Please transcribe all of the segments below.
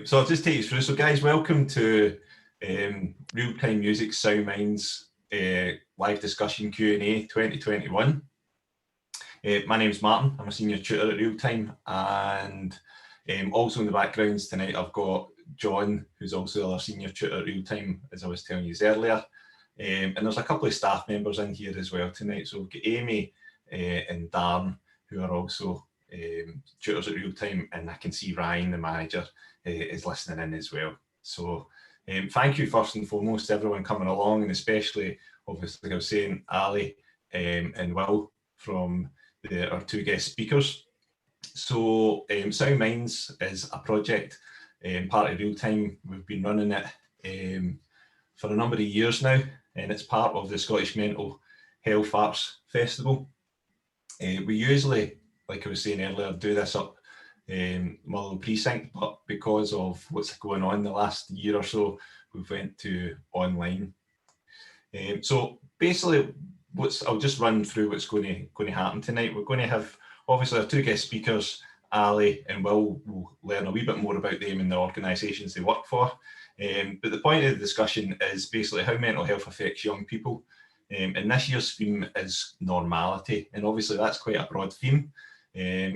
So I'll just take you through. So guys, welcome to Real-Time Music Soundminds live discussion Q&A 2021. My name's Martin, I'm a senior tutor at Real-Time, and also in the backgrounds tonight I've got John, who's also our senior tutor at Real-Time, as I was telling you earlier. And there's a couple of staff members in here as well tonight. So we've got Amy and Dan, who are also tutors at Real-Time, and I can see Ryan, the manager, is listening in as well. So thank you first and foremost to everyone coming along, and especially, obviously, like I was saying, Ali and Will from our two guest speakers. So Soundminds is a project, part of Real-Time. We've been running it for a number of years now, and it's part of the Scottish Mental Health Arts Festival. We usually, like I was saying earlier, do this up Motherwell Precinct, but because of what's going on the last year or so, we've went to online. So basically, I'll just run through what's going to happen tonight. We're going to have, obviously, our two guest speakers, Ali and Will learn a wee bit more about them and the organisations they work for. But the point of the discussion is basically how mental health affects young people. And this year's theme is normality, and obviously that's quite a broad theme.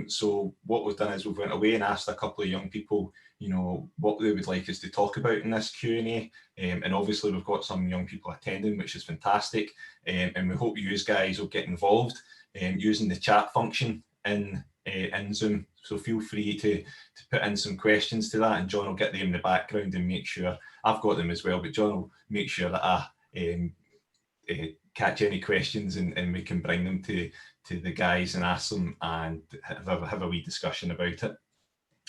So what we've done is we've went away and asked a couple of young people, you know, what they would like us to talk about in this Q&A. And obviously we've got some young people attending, which is fantastic. And we hope you guys will get involved using the chat function in Zoom. So feel free to put in some questions to that, and John will get them in the background and make sure, I've got them as well, but John will make sure that I catch any questions and we can bring them to the guys and ask them and have a wee discussion about it.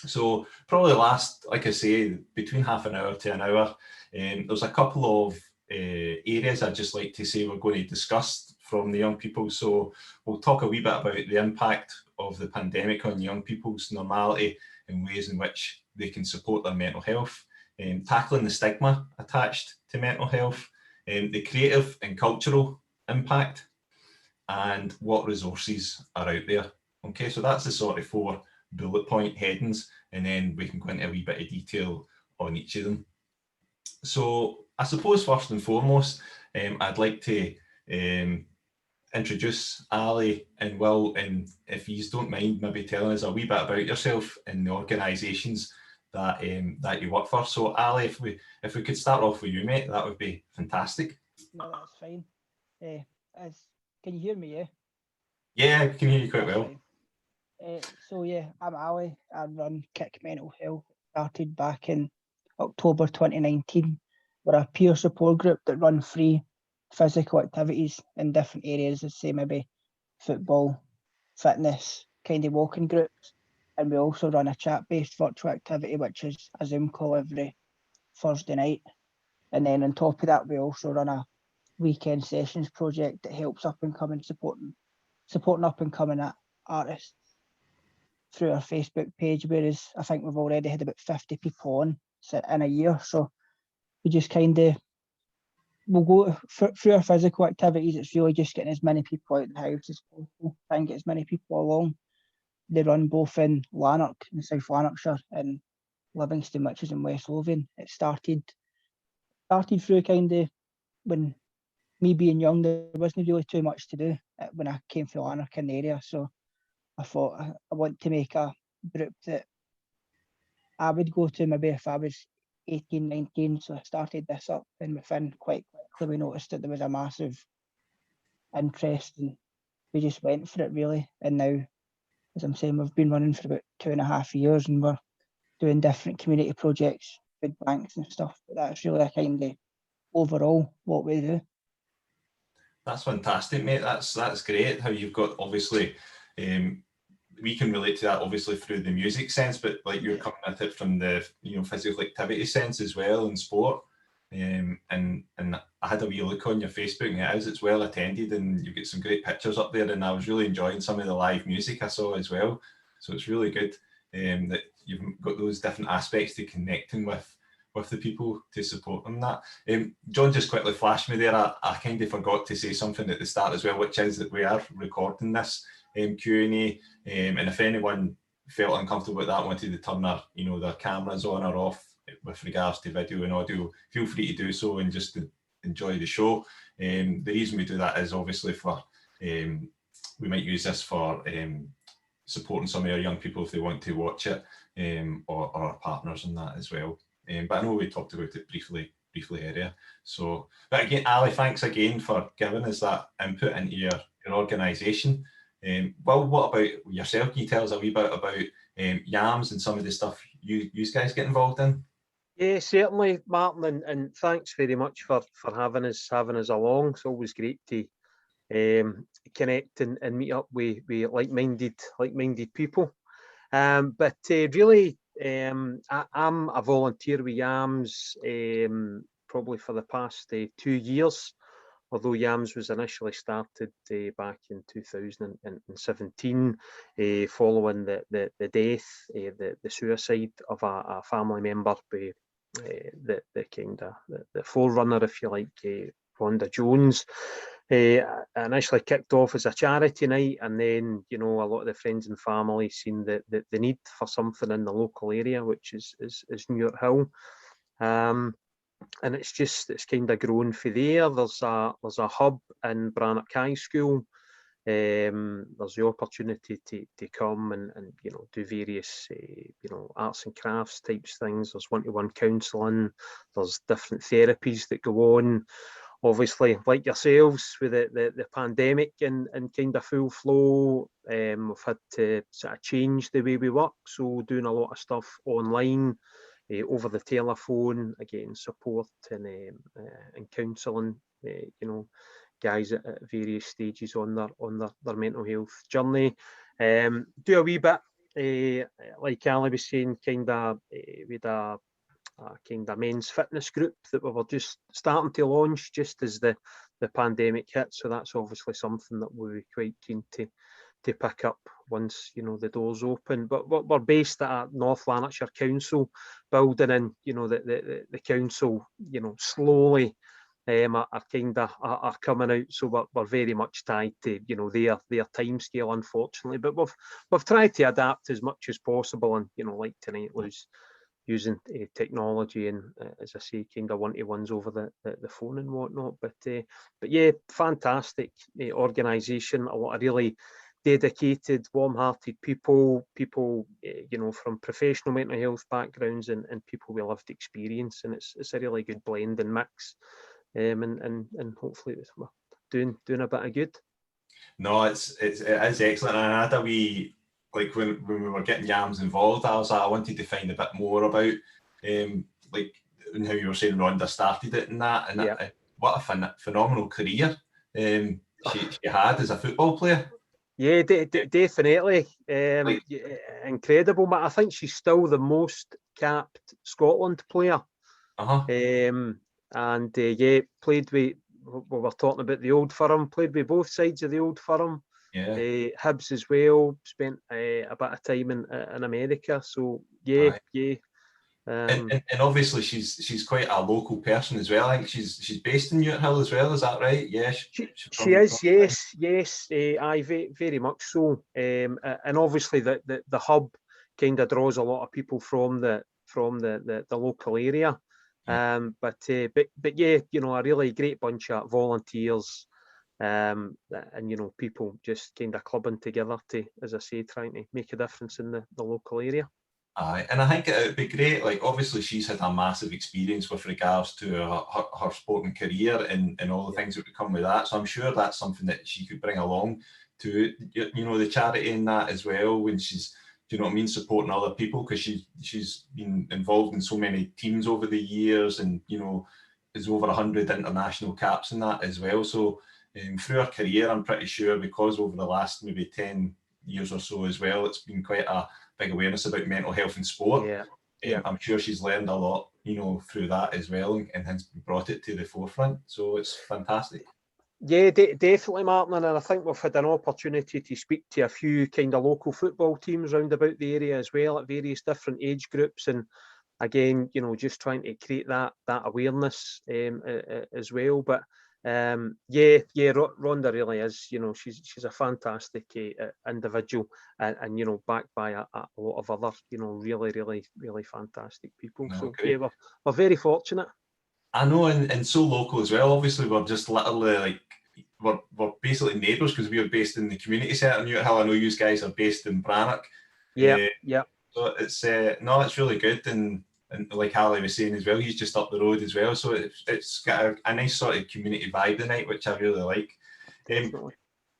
So probably last, like I say, between half an hour to an hour, there's a couple of areas I'd just like to say we're going to discuss from the young people. So we'll talk a wee bit about the impact of the pandemic on young people's normality and ways in which they can support their mental health, tackling the stigma attached to mental health, the creative and cultural impact, and what resources are out there. Okay, so that's the sort of 4 bullet point headings, and then we can go into a wee bit of detail on each of them. So I suppose first and foremost, I'd like to introduce Ali and Will, and if you don't mind maybe telling us a wee bit about yourself and the organisations that that you work for. So Ali, if we could start off with you, mate, that would be fantastic. No, that's fine. Can you hear me? Yeah, I can hear you quite well. So yeah, I'm Ali. I run Kick Mental Health. Started back in October 2019. We're a peer support group that run free physical activities in different areas, as say maybe football, fitness, kind of walking groups. And we also run a chat-based virtual activity, which is a Zoom call every Thursday night. And then on top of that, we also run a weekend sessions project that helps up and coming supporting up and coming artists through our Facebook page, whereas I think we've already had about 50 people on in a year. So we just kind of, we'll go through our physical activities. It's really just getting as many people out of the house as possible, try and get as many people along. They run both in Lanark, in South Lanarkshire, and Livingston, which is in West Lothian. It started through kind of when me being young, there wasn't really too much to do when I came from Lanark in the area. So I thought I want to make a group that I would go to maybe if I was 18, 19. So I started this up, and within quite quickly we noticed that there was a massive interest, and we just went for it really. And now, as I'm saying, we've been running for about 2.5 years, and we're doing different community projects, food banks and stuff. But that's really a kind of overall what we do. That's fantastic, mate. That's great how you've got, obviously, we can relate to that obviously through the music sense, but like you're coming at it from the physical activity sense as well in sport. And I had a wee look on your Facebook, and it's well attended, and you've got some great pictures up there, and I was really enjoying some of the live music I saw as well. So it's really good that you've got those different aspects to connecting with the people to support them. That John just quickly flashed me there. I kind of forgot to say something at the start as well, which is that we are recording this Q&A, and if anyone felt uncomfortable with that, wanted to turn their cameras on or off with regards to video and audio, feel free to do so and just to enjoy the show. The reason we do that is obviously for we might use this for supporting some of our young people if they want to watch it, or our partners and that as well. But I know we talked about it briefly earlier. So, but again, Ali, thanks again for giving us that input into your organisation. Well, what about yourself? Can you tell us a wee bit about YAMS and some of the stuff you guys get involved in? Yeah, certainly, Martin, and thanks very much for having us along. It's always great to connect and meet up with like-minded people. But really, I'm a volunteer with YAMS probably for the past 2 years. Although YAMS was initially started back in 2017, following the death, the suicide of a family member, the forerunner, if you like, Ronda Jones. Initially kicked off as a charity night, and then a lot of the friends and family seen the need for something in the local area, which is Newart Hill. And it's kind of grown from there. There's a hub in Brannock High School. There's the opportunity to come and do various arts and crafts types things. There's one-to-one counselling. There's different therapies that go on. Obviously, like yourselves, with the pandemic and kind of full flow, we've had to sort of change the way we work. So doing a lot of stuff online, over the telephone, again, support and counselling, guys at various stages on their mental health journey. Do a wee bit, like Ali was saying, kind of with a kind of men's fitness group that we were just starting to launch just as the pandemic hit. So that's obviously something that we were quite keen to pick up once the doors open. But we're based at a North Lanarkshire Council building, and the council slowly are coming out. So we're very much tied to their time scale, unfortunately. But we've tried to adapt as much as possible, and like tonight was using technology and, as I say, kind of one-to-ones over the phone and whatnot. But yeah, fantastic organisation. A lot of really dedicated, warm-hearted people, from professional mental health backgrounds and people with lived experience, and it's a really good blend and mix, and hopefully we're doing a bit of good. No, it is excellent. And I had a wee, like when we were getting YAMS involved, I wanted to find a bit more about like how you were saying Ronda started it and that, and yeah. What a phenomenal career she had as a football player. Yeah, definitely. Incredible. I think she's still the most capped Scotland player. And yeah, played with, we were talking about the Old Firm, played with both sides of the Old Firm. Yeah. Hibs as well, spent a bit of time in America. So yeah, yeah. And obviously she's quite a local person as well. I think she's based in Newart Hill as well. Is that right? Yeah, she is. Yes. Very much so. And obviously the hub kind of draws a lot of people from the local area. But yeah, a really great bunch of volunteers, and people just kind of clubbing together to, as I say, trying to make a difference in the local area. Aye, and I think it would be great. Like, obviously, she's had a massive experience with regards to her sporting career and all the things that would come with that. So I'm sure that's something that she could bring along to the charity in that as well. When she's, supporting other people, because she's been involved in so many teams over the years, and is over 100 international caps in that as well. So through her career, I'm pretty sure, because over the last maybe 10 years or so as well, it's been quite a big awareness about mental health in sport. Yeah. I'm sure she's learned a lot, through that as well, and has brought it to the forefront. So it's fantastic. Yeah, definitely, Martin. And I think we've had an opportunity to speak to a few kind of local football teams around about the area as well, at various different age groups. And again, just trying to create that awareness as well. But Ronda really is. You know, she's a fantastic individual, and you know, backed by a lot of other, you know, really fantastic people. No, So great. yeah, we're very fortunate. I know, and so local as well. Obviously, we're just literally like we're basically neighbours because we are based in the community centre. Newthill. I know you guys are based in Brannock. Yeah. So it's no, it's really good, and like Ali was saying as well, he's just up the road as well. So it's got a nice sort of community vibe tonight, which I really like.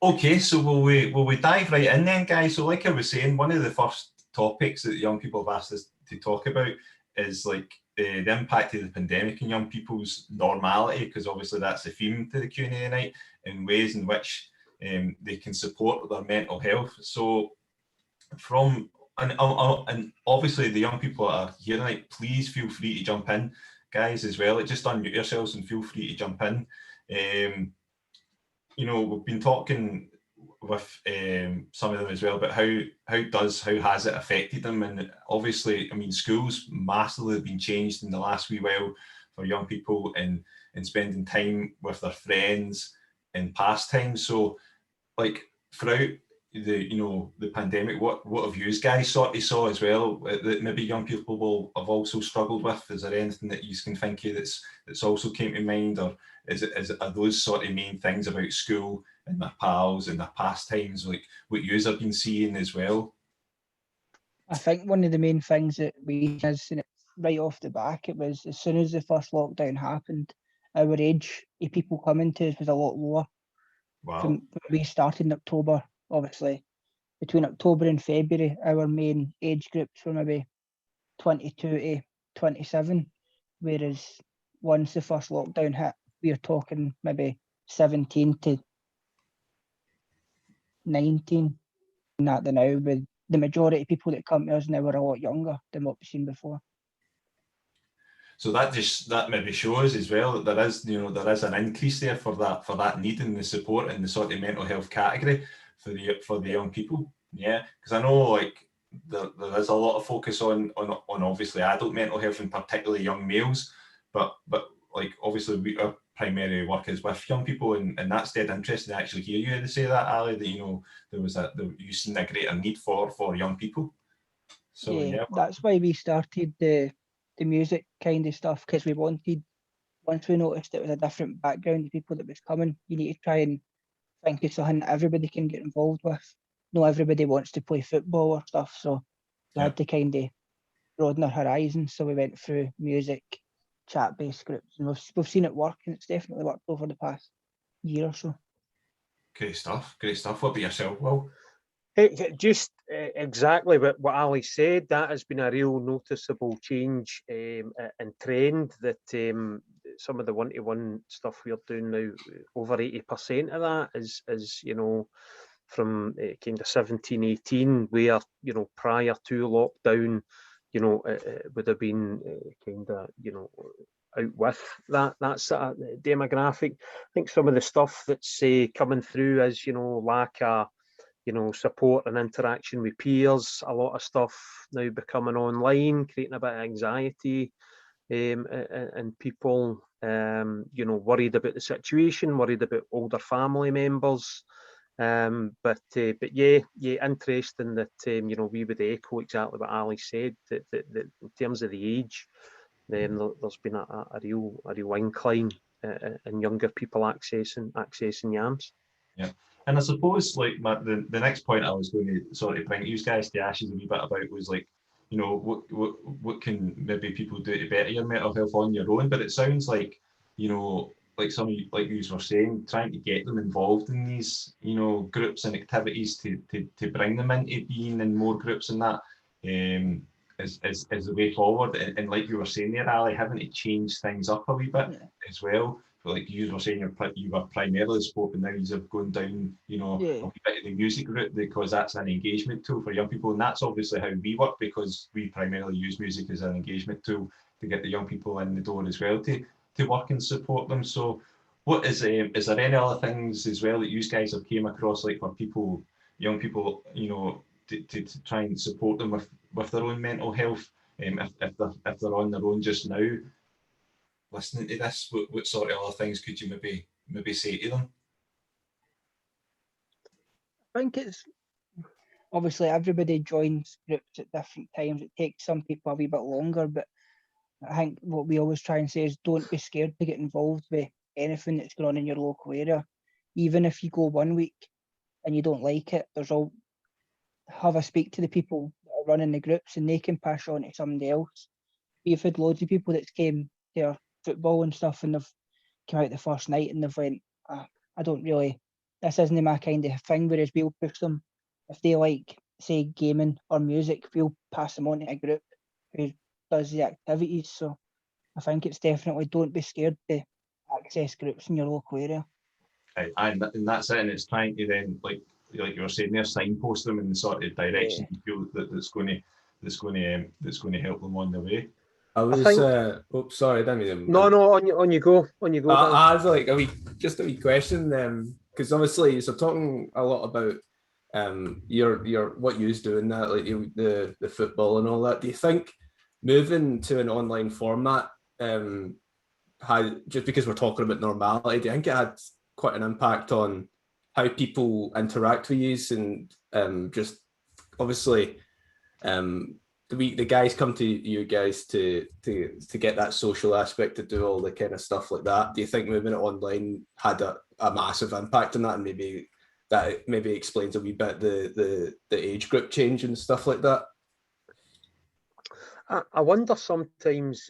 Okay, so will we dive right in then, guys? So like I was saying, one of the first topics that young people have asked us to talk about is like the impact of the pandemic on young people's normality, because obviously that's the theme to the Q&A tonight, and ways in which they can support their mental health. So from and obviously the young people that are here tonight, please feel free to jump in, guys, as well. Just unmute yourselves and feel free to jump in. You know, we've been talking with some of them as well about how has it affected them, and obviously, I mean, schools massively been changed in the last wee while for young people, and spending time with their friends and pastimes. So, like throughout the pandemic, what have you guys sort of saw as well that maybe young people will have also struggled with? Is there anything that you can think of that's also came to mind, or are those sort of main things about school and their pals and their pastimes, like what yous have been seeing as well? I think one of the main things that we has right off the back, it was as soon as the first lockdown happened, our age of people coming to us was a lot lower. Wow. From when we started in October, obviously, between October and February, our main age groups were maybe 22 to 27, whereas once the first lockdown hit, we are talking maybe 17 to 19. And that now, with the majority of people that come to us now are a lot younger than what we've seen before. So that maybe shows as well that there is an increase there for that need and the support and the sort of mental health category for the young people. Yeah, because I know like there is a lot of focus on obviously adult mental health and particularly young males, but like obviously our primary work is with young people, and that's dead interesting to actually hear you to say that, Ali, that you seen a greater need for young people. So yeah, that's why we started the music kind of stuff, because we wanted, once we noticed it was a different background of people that was coming, you need to try and think of something that everybody can get involved with. Not everybody wants to play football or stuff, so we had to kind of broaden our horizons. So we went through music, chat-based groups, and we've seen it work, and it's definitely worked over the past year or so. Great stuff. What about yourself, Will? Just exactly what Ali said. That has been a real noticeable change and trend. That some of the one-to-one stuff we're doing now, over 80% of that is you know, from kind of 17, 18, where, you know, prior to lockdown, you know, would have been kind of, you know, out with that sort of demographic. I think some of the stuff that's coming through is, you know, lack of, you know, support and interaction with peers. A lot of stuff now becoming online, creating a bit of anxiety and people, you know, worried about the situation, worried about older family members. But yeah, interesting that you know, we would echo exactly what Ali said, that in terms of the age, then there's been a real incline in younger people accessing YAMS. Yeah, and I suppose like the next point I was going to sort of bring you guys to ashes a wee bit about was like, you know, what can maybe people do to better your mental health on your own? But it sounds like, you know, like some of you, like you were saying, trying to get them involved in these, you know, groups and activities to bring them into being in more groups and that is the way forward. And like you were saying there, Ali, having to change things up a wee bit as well. Like you were saying, you were primarily sport, and now you have gone down, you know, a wee bit of the music route, because that's an engagement tool for young people, and that's obviously how we work, because we primarily use music as an engagement tool to get the young people in the door as well to work and support them. So, what is there any other things as well that you guys have came across, like for people, young people, you know, to try and support them with their own mental health, if they're on their own just now? Listening to this, what sort of other things could you maybe maybe say to them? I think it's obviously everybody joins groups at different times. It takes some people a wee bit longer, but I think what we always try and say is don't be scared to get involved with anything that's going on in your local area. Even if you go 1 week and you don't like it, there's all have a speak to the people that are running the groups and they can pass on to somebody else. We've had loads of people that came to our football and stuff and they've come out the first night and they've went, I don't really, this isn't my kind of thing, whereas we'll push them. If they like, say, gaming or music, we'll pass them on to a group who does the activities. So I think it's definitely don't be scared to access groups in your local area. And that's it, and it's trying to then, like you were saying there, signpost them in the sort of direction you feel that's going to help them on the way. I was oops, sorry, I didn't mean to... No, on you go. I have like a wee question, because obviously you're talking a lot about your what you're doing, that like the football and all that. Do you think moving to an online format had, just because we're talking about normality, do you think it had quite an impact on how people interact with you? And just obviously the guys come to you guys to get that social aspect, to do all the kind of stuff like that. Do you think moving it online had a massive impact on that, and maybe that explains a wee bit the age group change and stuff like that? I wonder sometimes.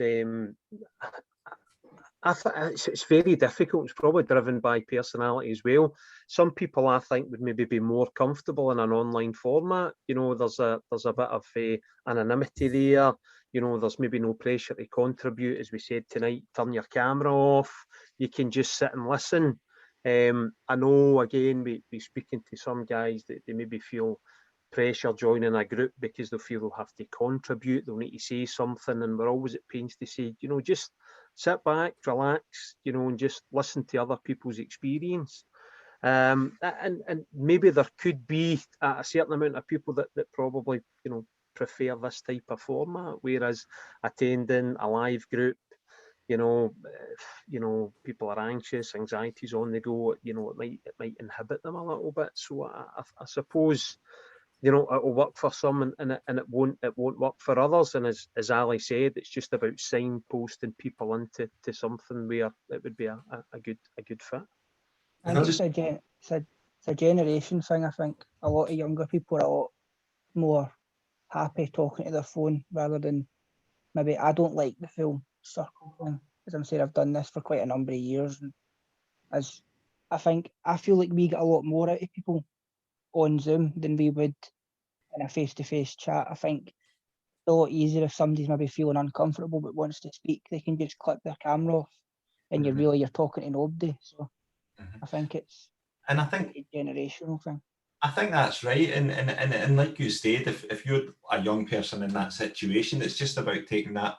It's very difficult. It's probably driven by personality as well. Some people, I think, would maybe be more comfortable in an online format. You know, there's a bit of anonymity there. You know, there's maybe no pressure to contribute. As we said tonight, turn your camera off. You can just sit and listen. I know, again, we speaking to some guys that they maybe feel pressure joining a group because they feel they'll have to contribute, they'll need to say something, and we're always at pains to say, you know, just sit back, relax, you know, and just listen to other people's experience. And maybe there could be a certain amount of people that probably, you know, prefer this type of format, whereas attending a live group, you know, people are anxious, anxiety's on the go, you know, it might inhibit them a little bit. So I suppose, you know, it'll work for some and it won't work for others. And as Ali said, it's just about signposting people into something where it would be a good fit. And it's a generation thing. I think a lot of younger people are a lot more happy talking to their phone rather than maybe, I don't like the full circle thing. As I'm saying, I've done this for quite a number of years, and as I feel like we get a lot more out of people on Zoom than we would in a face-to-face chat. I think it's a lot easier if somebody's maybe feeling uncomfortable but wants to speak, they can just click their camera off and you're talking to nobody. So I think it's a generational thing. I think that's right, and like you said, if you're a young person in that situation, it's just about taking that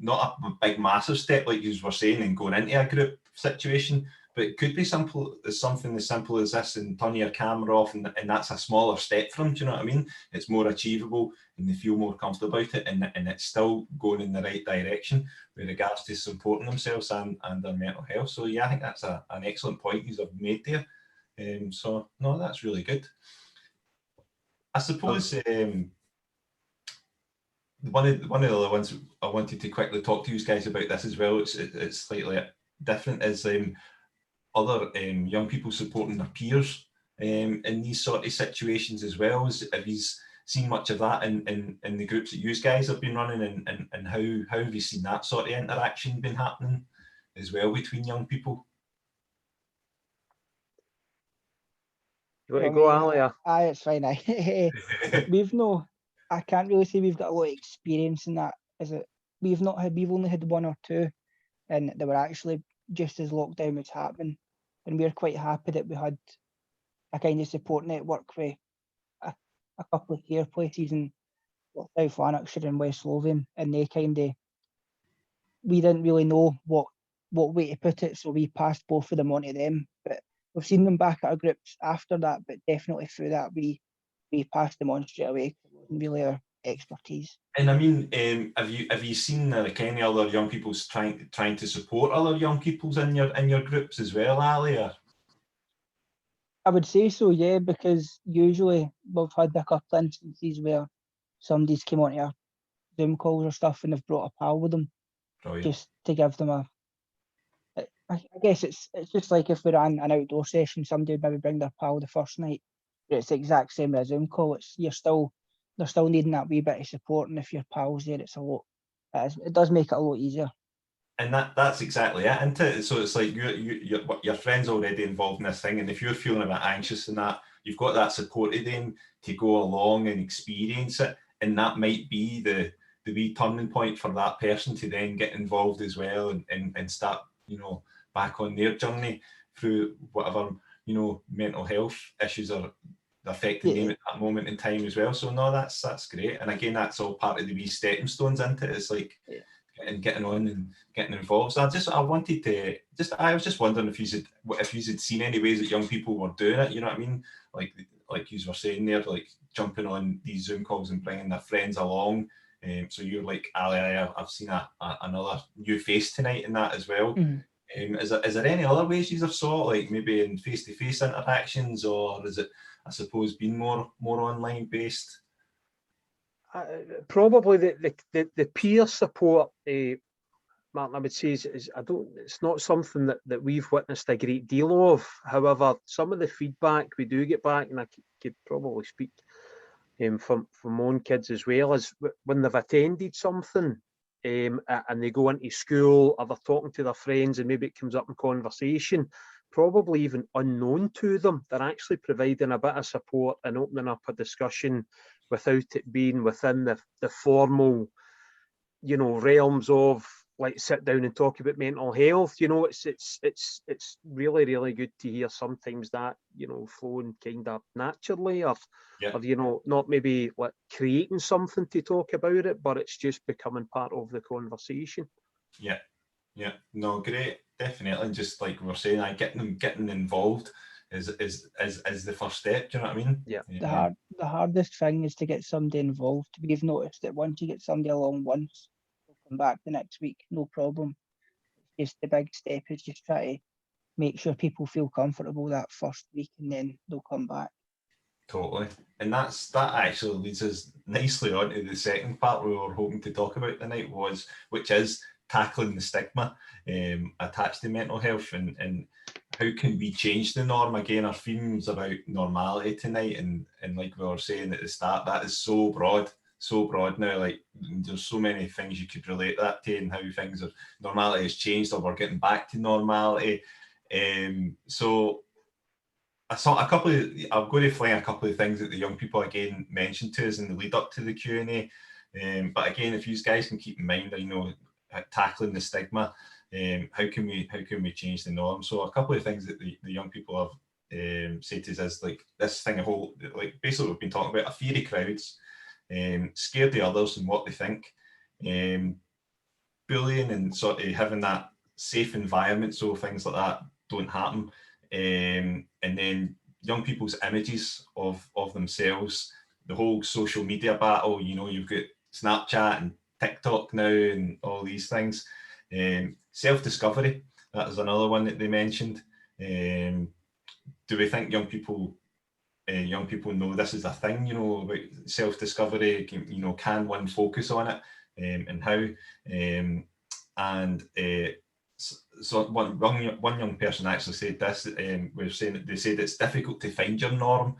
not a big massive step like you were saying and going into a group situation, but it could be something as simple as this, and turn your camera off, and that's a smaller step for them. Do you know what I mean? It's more achievable and they feel more comfortable about it, and it's still going in the right direction with regards to supporting themselves and their mental health. So yeah, I think that's an excellent point you've made there. So no, that's really good. I suppose one of the other ones I wanted to quickly talk to you guys about this as well, it's slightly different, is other young people supporting their peers in these sort of situations as well. Have you seen much of that in the groups that you guys have been running, and how have you seen that sort of interaction been happening as well between young people? You want to go, Ali? Aye, it's fine. I can't really say we've got a lot of experience in that. We've only had one or two, and they were actually just as lockdown was happening, and we're quite happy that we had a kind of support network with a couple of care places in South Lanarkshire and West Lothian, and we didn't really know what way to put it, so we passed both of them on to them. But we've seen them back at our groups after that, but definitely through that we passed them on straight away. It wasn't really expertise. And I mean, have you seen like any other young people's trying to support other young people's in your groups as well, Ali? Or? I would say so, yeah, because usually we've had a couple of instances where somebody's came onto our Zoom calls or stuff and they've brought a pal with them Brilliant. just to give them I guess it's just like if we ran an outdoor session, somebody would maybe bring their pal the first night. But it's the exact same as a Zoom call. They're still needing that wee bit of support, and if your pal's there, it does make it a lot easier. And that's exactly it, isn't it? So it's like your friend's already involved in this thing, and if you're feeling a bit anxious and that, you've got that support of them to go along and experience it, and that might be the wee turning point for that person to then get involved as well and start, back on their journey through whatever, mental health issues are affecting them at that moment in time as well. So no, that's great. And again, that's all part of the wee stepping stones, isn't it? It's like getting on and getting involved. So I was just wondering if you had seen any ways that young people were doing it, you know what I mean? Like you were saying there, like jumping on these Zoom calls and bringing their friends along. So you're like, Ali, I've seen another new face tonight in that as well. Mm-hmm. Is there any other ways you have saw, like maybe in face-to-face interactions, or is it, I suppose, been more online based? Probably the peer support, Martin, I would say is it's not something that we've witnessed a great deal of. However, some of the feedback we do get back, and I could probably speak from my own kids as well, is when they've attended something and they go into school or they're talking to their friends and maybe it comes up in conversation, probably even unknown to them, they're actually providing a bit of support and opening up a discussion without it being within the formal, realms of like sit down and talk about mental health. It's really, really good to hear sometimes that, flowing kind of naturally or not maybe like creating something to talk about it, but it's just becoming part of the conversation. Yeah. No, great. Definitely. Just like we were saying, getting involved is the first step. Do you know what I mean? Yeah. The hardest thing is to get somebody involved. We've noticed that once you get somebody along once, they'll come back the next week, no problem. It's just the big step is just try to make sure people feel comfortable that first week, and then they'll come back. Totally. And that actually leads us nicely on to the second part we were hoping to talk about tonight, which is tackling the stigma attached to mental health, and how can we change the norm. Again, our theme's about normality tonight, and like we were saying at the start, that is so broad now. Like there's so many things you could relate that to, and how things are, normality has changed, or we're getting back to normality. So I saw I'm going to fling a couple of things that the young people again mentioned to us in the lead up to the Q&A. But again, if you guys can keep in mind, tackling the stigma, how can we change the norm? So a couple of things that the young people have said to us is like this thing, basically we've been talking about a fear of crowds, scared of others and what they think, bullying and sort of having that safe environment so things like that don't happen. And then young people's images of themselves, the whole social media battle, you've got Snapchat and TikTok now and all these things. Self-discovery, that is another one that they mentioned. Do we think young people know this is a thing, about self-discovery? Can one focus on it, and how? So one young person actually said this. We're saying that they said it's difficult to find your norm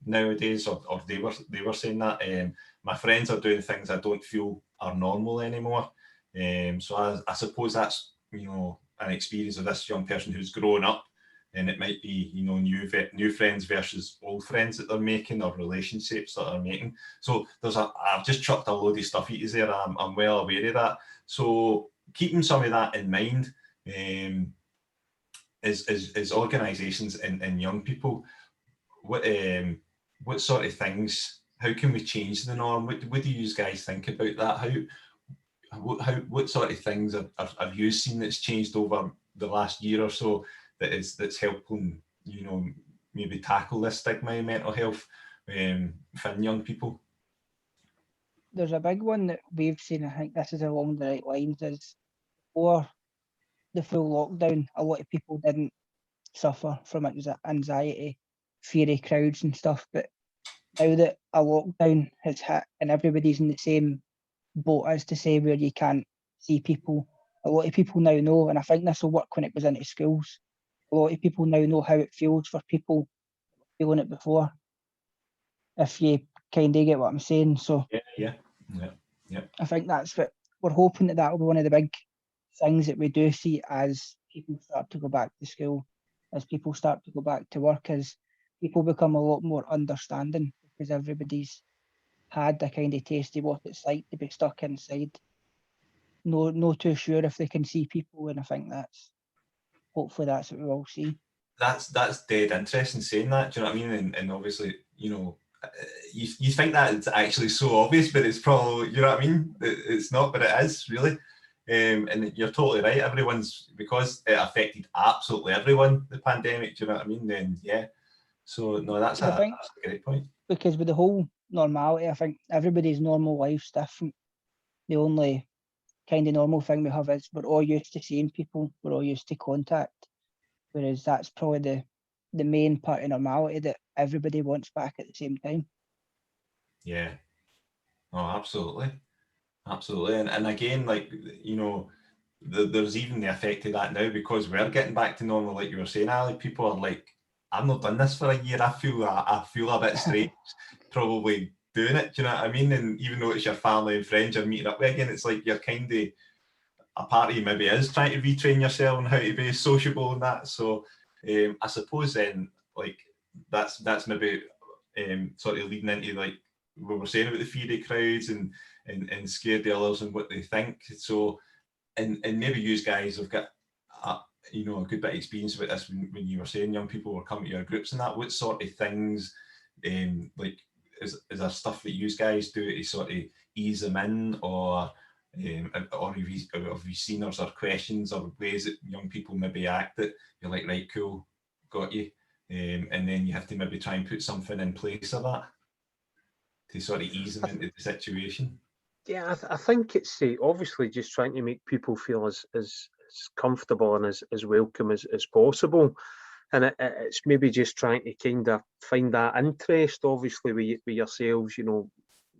nowadays, or they were saying that my friends are doing things I don't feel are normal anymore. So I suppose that's an experience of this young person who's grown up, and it might be new friends versus old friends that they're making, or relationships that they're making. So I've just chucked a load of stuff at you there. I'm well aware of that. So keeping some of that in mind, is organisations and young people, what sort of things, how can we change the norm? What do you guys think about that? What sort of things have you seen that's changed over the last year or so that's helping maybe tackle this stigma in mental health within young people? there's a big one that we've seen. I think this is along the right lines. Is before the full lockdown, a lot of people didn't suffer from anxiety, fear of crowds and stuff. But now that a lockdown has hit and everybody's in the same boat as to say where you can't see people, a lot of people now know, and I think this will work when it goes into schools. A lot of people now know how it feels for people feeling it before. If you kind of get what I'm saying, so Yeah. I think that's what we're hoping, that will be one of the big things that we do see as people start to go back to school, as people start to go back to work, as people become a lot more understanding, because everybody's had a kind of taste of what it's like to be stuck inside, no too sure if they can see people, and I think hopefully that's what we will see. That's dead interesting saying that. Do you know what I mean? And obviously, you know, you think that it's actually so obvious, but it's probably, you know what I mean? It's not, but it is really. And you're totally right. Everyone's, because it affected absolutely everyone, the pandemic. Do you know what I mean? Then yeah. So no, that's a great point. Because with the whole normality, I think everybody's normal life's different. The only kind of normal thing we have is we're all used to seeing people, we're all used to contact. Whereas that's probably the main part of normality that everybody wants back at the same time. Yeah. Oh, absolutely. And again, like, you know, there's even the effect of that now, because we're getting back to normal, like you were saying, Ali. People are like, I've not done this for a year. I feel a bit strange probably doing it. Do you know what I mean? And even though it's your family and friends you're meeting up with again, it's like you're kind of, a part of you maybe is trying to retrain yourself on how to be sociable and that. So I suppose then, like, that's maybe sort of leading into like what we're saying about the fear of crowds and scared of others and what they think. So and maybe you guys have got you know, a good bit of experience about this when you were saying young people were coming to your groups and that. What sort of things like is there stuff that you guys do to sort of ease them in, or have you seen, or questions or ways that young people maybe act that you're like, right, cool, got you, and then you have to maybe try and put something in place of that to sort of ease them into the situation? Yeah, I think it's obviously just trying to make people feel as comfortable and as welcome as possible. And it's maybe just trying to kind of find that interest, obviously, with yourselves. You know,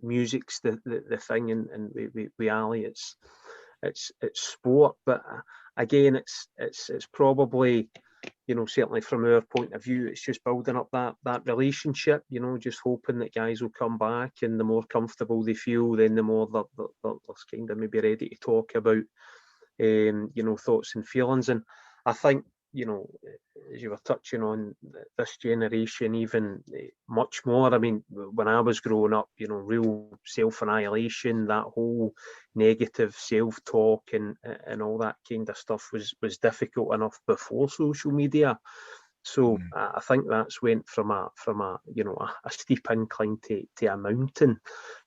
music's the thing, and with Ali, it's sport. But again, it's probably, you know, certainly from our point of view, it's just building up that relationship, you know, just hoping that guys will come back, and the more comfortable they feel, then the more they're kind of maybe ready to talk about, you know, thoughts and feelings. And I think, you know, as you were touching on, this generation even much more. I mean, when I was growing up, you know, real self-annihilation, that whole negative self-talk and all that kind of stuff was difficult enough before social media. So I think that's went from a you know, a steep incline to a mountain.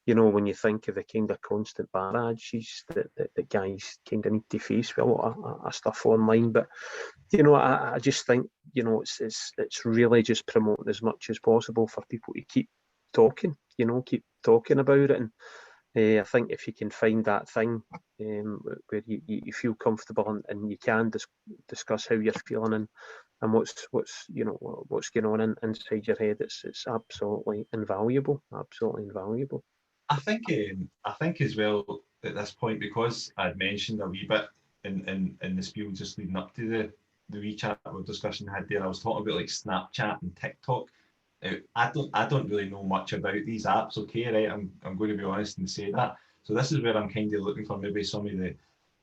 You know, when you think of the kind of constant barrages that guys kind of need to face with a lot of stuff online. But you know, I just think, you know, it's really just promoting as much as possible for people to keep talking. You know, keep talking about it. And I think if you can find that thing where you feel comfortable and you can discuss how you're feeling and what's you know, what's going on inside your head, it's absolutely invaluable. Absolutely invaluable. I think as well at this point, because I'd mentioned a wee bit in the spiel just leading up to the wee chat or discussion I had there, I was talking about like Snapchat and TikTok. I don't really know much about these apps. Okay, right? I'm going to be honest and say that. So this is where I'm kind of looking for maybe some of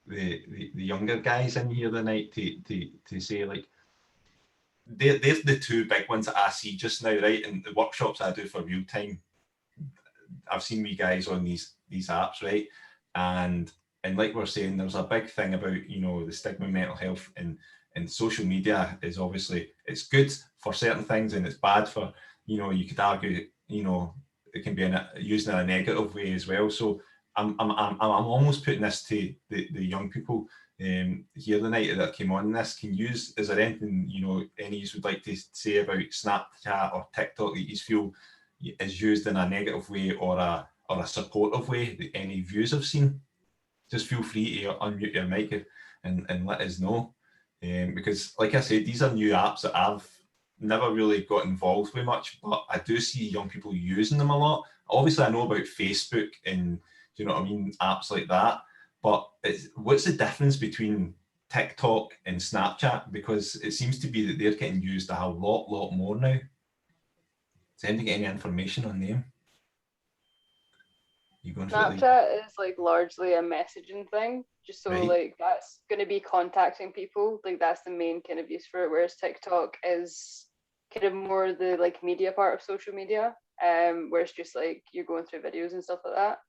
the younger guys in here tonight to say, like, they're the two big ones that I see just now, right? And the workshops I do for real time, I've seen me guys on these apps, right? And like we're saying, there's a big thing about, you know, the stigma of mental health, and social media is obviously, it's good for certain things and it's bad for, you know, you could argue, you know, it can be used in a negative way as well. So I'm almost putting this to the young people here tonight that came on this. Can use, is there anything, you know, any you would like to say about Snapchat or TikTok that you feel is used in a negative way or or a supportive way that any views I've seen, just feel free to unmute your mic and let us know. Because like I said, these are new apps that I've never really got involved with much, but I do see young people using them a lot. Obviously, I know about Facebook and, you know what I mean, apps like that, but what's the difference between TikTok and Snapchat? Because it seems to be that they're getting used a lot more now. Does anybody get any information on them? You going for it, Lee? Snapchat is like largely a messaging thing, just so Right. like that's going to be contacting people, like that's the main kind of use for it, whereas TikTok is kind of more the like media part of social media, where it's just like you're going through videos and stuff like that.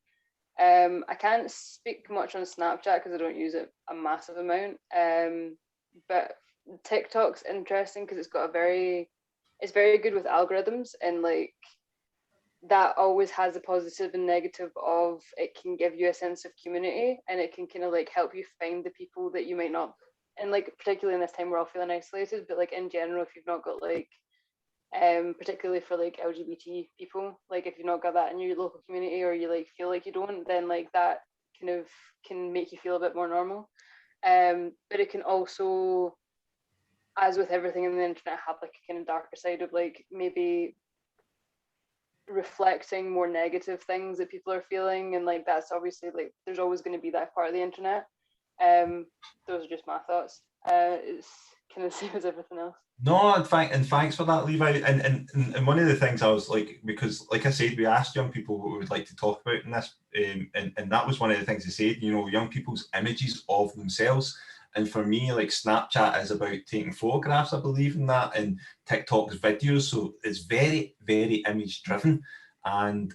I can't speak much on Snapchat because I don't use it a massive amount, but TikTok's interesting because it's very good with algorithms, and like that always has a positive and negative of it can give you a sense of community, and it can kind of like help you find the people that you might not, and like particularly in this time we're all feeling isolated, but like in general, if you've not got like particularly for like LGBT people, like if you've not got that in your local community, or you like feel like you don't, then like that kind of can make you feel a bit more normal. But it can also, as with everything in the internet, have like a kind of darker side of like maybe reflecting more negative things that people are feeling, and like that's obviously like there's always going to be that part of the internet. Those are just my thoughts. It's kind of the same as everything else. No, in fact, and thanks for that, Levi. And one of the things I was like, because like I said, we asked young people what we would like to talk about in this, and that was one of the things they said, you know, young people's images of themselves. And for me, like Snapchat is about taking photographs, I believe in that, and TikTok's videos. So it's very, very image driven. And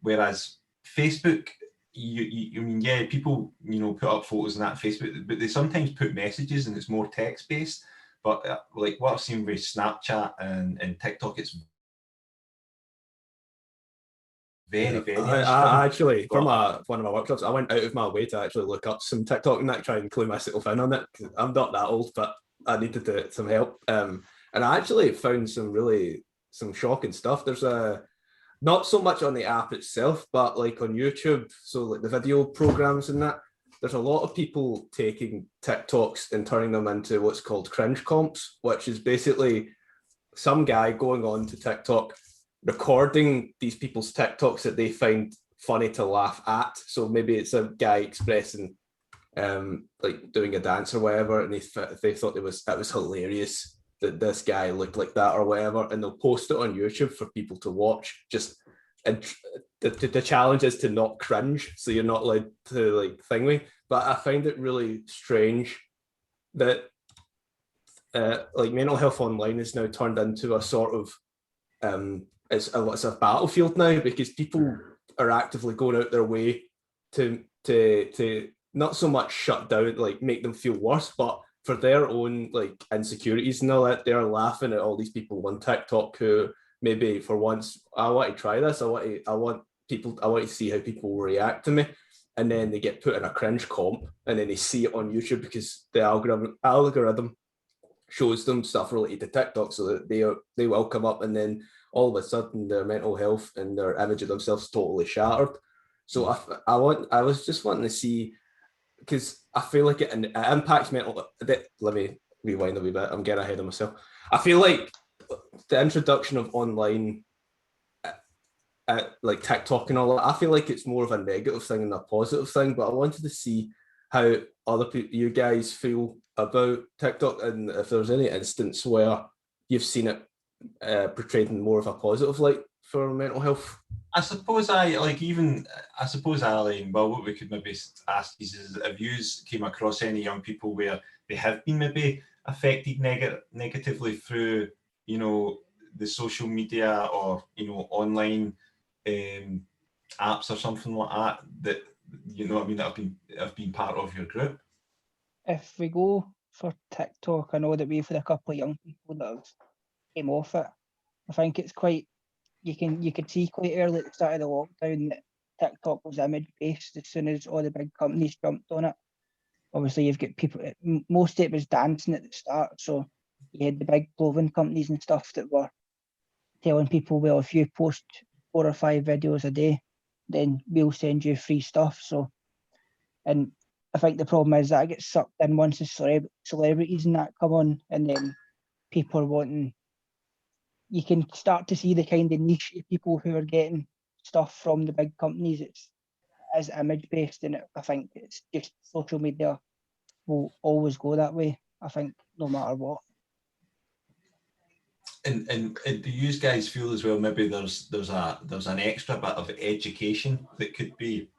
whereas Facebook, I mean, yeah, people, you know, put up photos on that Facebook, but they sometimes put messages and it's more text based. But like what I've seen with Snapchat and TikTok, it's very. I actually, from one of my workshops, I went out of my way to actually look up some TikTok and try and clue myself in on it. I'm not that old, but I needed some help. And I actually found some shocking stuff. There's not so much on the app itself, but like on YouTube, so like the video programs and that, there's a lot of people taking TikToks and turning them into what's called cringe comps, which is basically some guy going on to TikTok, recording these people's TikToks that they find funny to laugh at. So maybe it's a guy expressing, like doing a dance or whatever, and they thought that was hilarious that this guy looked like that or whatever, and they'll post it on YouTube for people to watch. And the challenge is to not cringe, so you're not allowed to like thing me. But I find it really strange that like mental health online is now turned into a sort of it's a battlefield now, because people are actively going out their way to not so much shut down, like make them feel worse, but for their own like insecurities and all that, they're laughing at all these people on TikTok who maybe for once, I want to try this, I want to see how people react to me, and then they get put in a cringe comp, and then they see it on YouTube because the algorithm shows them stuff related to TikTok, so that they will come up, and then all of a sudden their mental health and their image of themselves is totally shattered. So I was just wanting to see, because I feel like it impacts mental. Let me rewind a wee bit. I'm getting ahead of myself. I feel like the introduction of online, like TikTok and all that, I feel like it's more of a negative thing than a positive thing. But I wanted to see how other people, you guys, feel about TikTok, and if there's any instance where you've seen it portrayed in more of a positive light for mental health. I suppose what we could maybe ask is if you came across any young people where they have been maybe affected negatively through, you know, the social media or, you know, online apps or something like that, you know what I mean, that have been part of your group. If we go for TikTok, I know that we've had a couple of young people that have came off it. I think it's quite, you could see quite early at the start of the lockdown that TikTok was image based as soon as all the big companies jumped on it. Obviously, you've got people, most of it was dancing at the start, so you had the big clothing companies and stuff that were telling people, well, if you post 4 or 5 videos a day, then we'll send you free stuff. So, and I think the problem is that it gets sucked in once the celebrities and that come on, and then people are wanting. You can start to see the kind of niche people who are getting stuff from the big companies. It's as image based, and I think it's just social media will always go that way. I think no matter what. And do you guys feel as well? Maybe there's an extra bit of education that could be.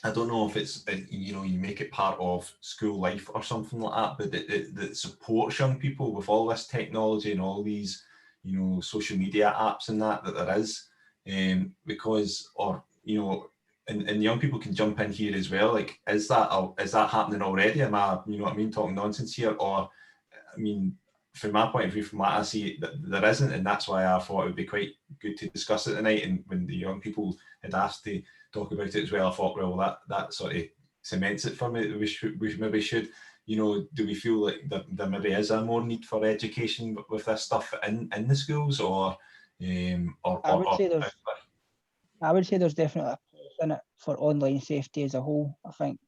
I don't know if it's you make it part of school life or something like that, but that supports young people with all this technology and all these social media apps and that there is, because and young people can jump in here as well. Like, is that happening already? Am I talking nonsense here, or I mean, from my point of view, from what I see, there isn't, and that's why I thought it would be quite good to discuss it tonight. And when the young people had asked to talk about it as well, I thought, well, that sort of cements it for me. We maybe should, do we feel like there maybe is a more need for education with this stuff in the schools, or I would say there's definitely a place in it for online safety as a whole. I think,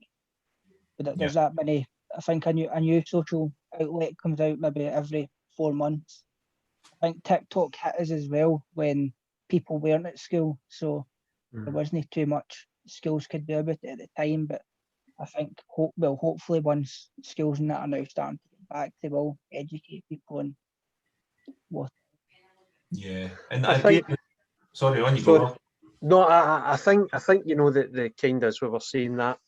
but there's that many. I think a new social outlet comes out maybe every 4 months. I think TikTok hit us as well when people weren't at school, so there wasn't too much schools could do about it at the time. But I think hopefully once schools and that are now starting to get back, they will educate people on what. Yeah, and I think. Sorry, on you go. No, I think that the kind, as we were saying, that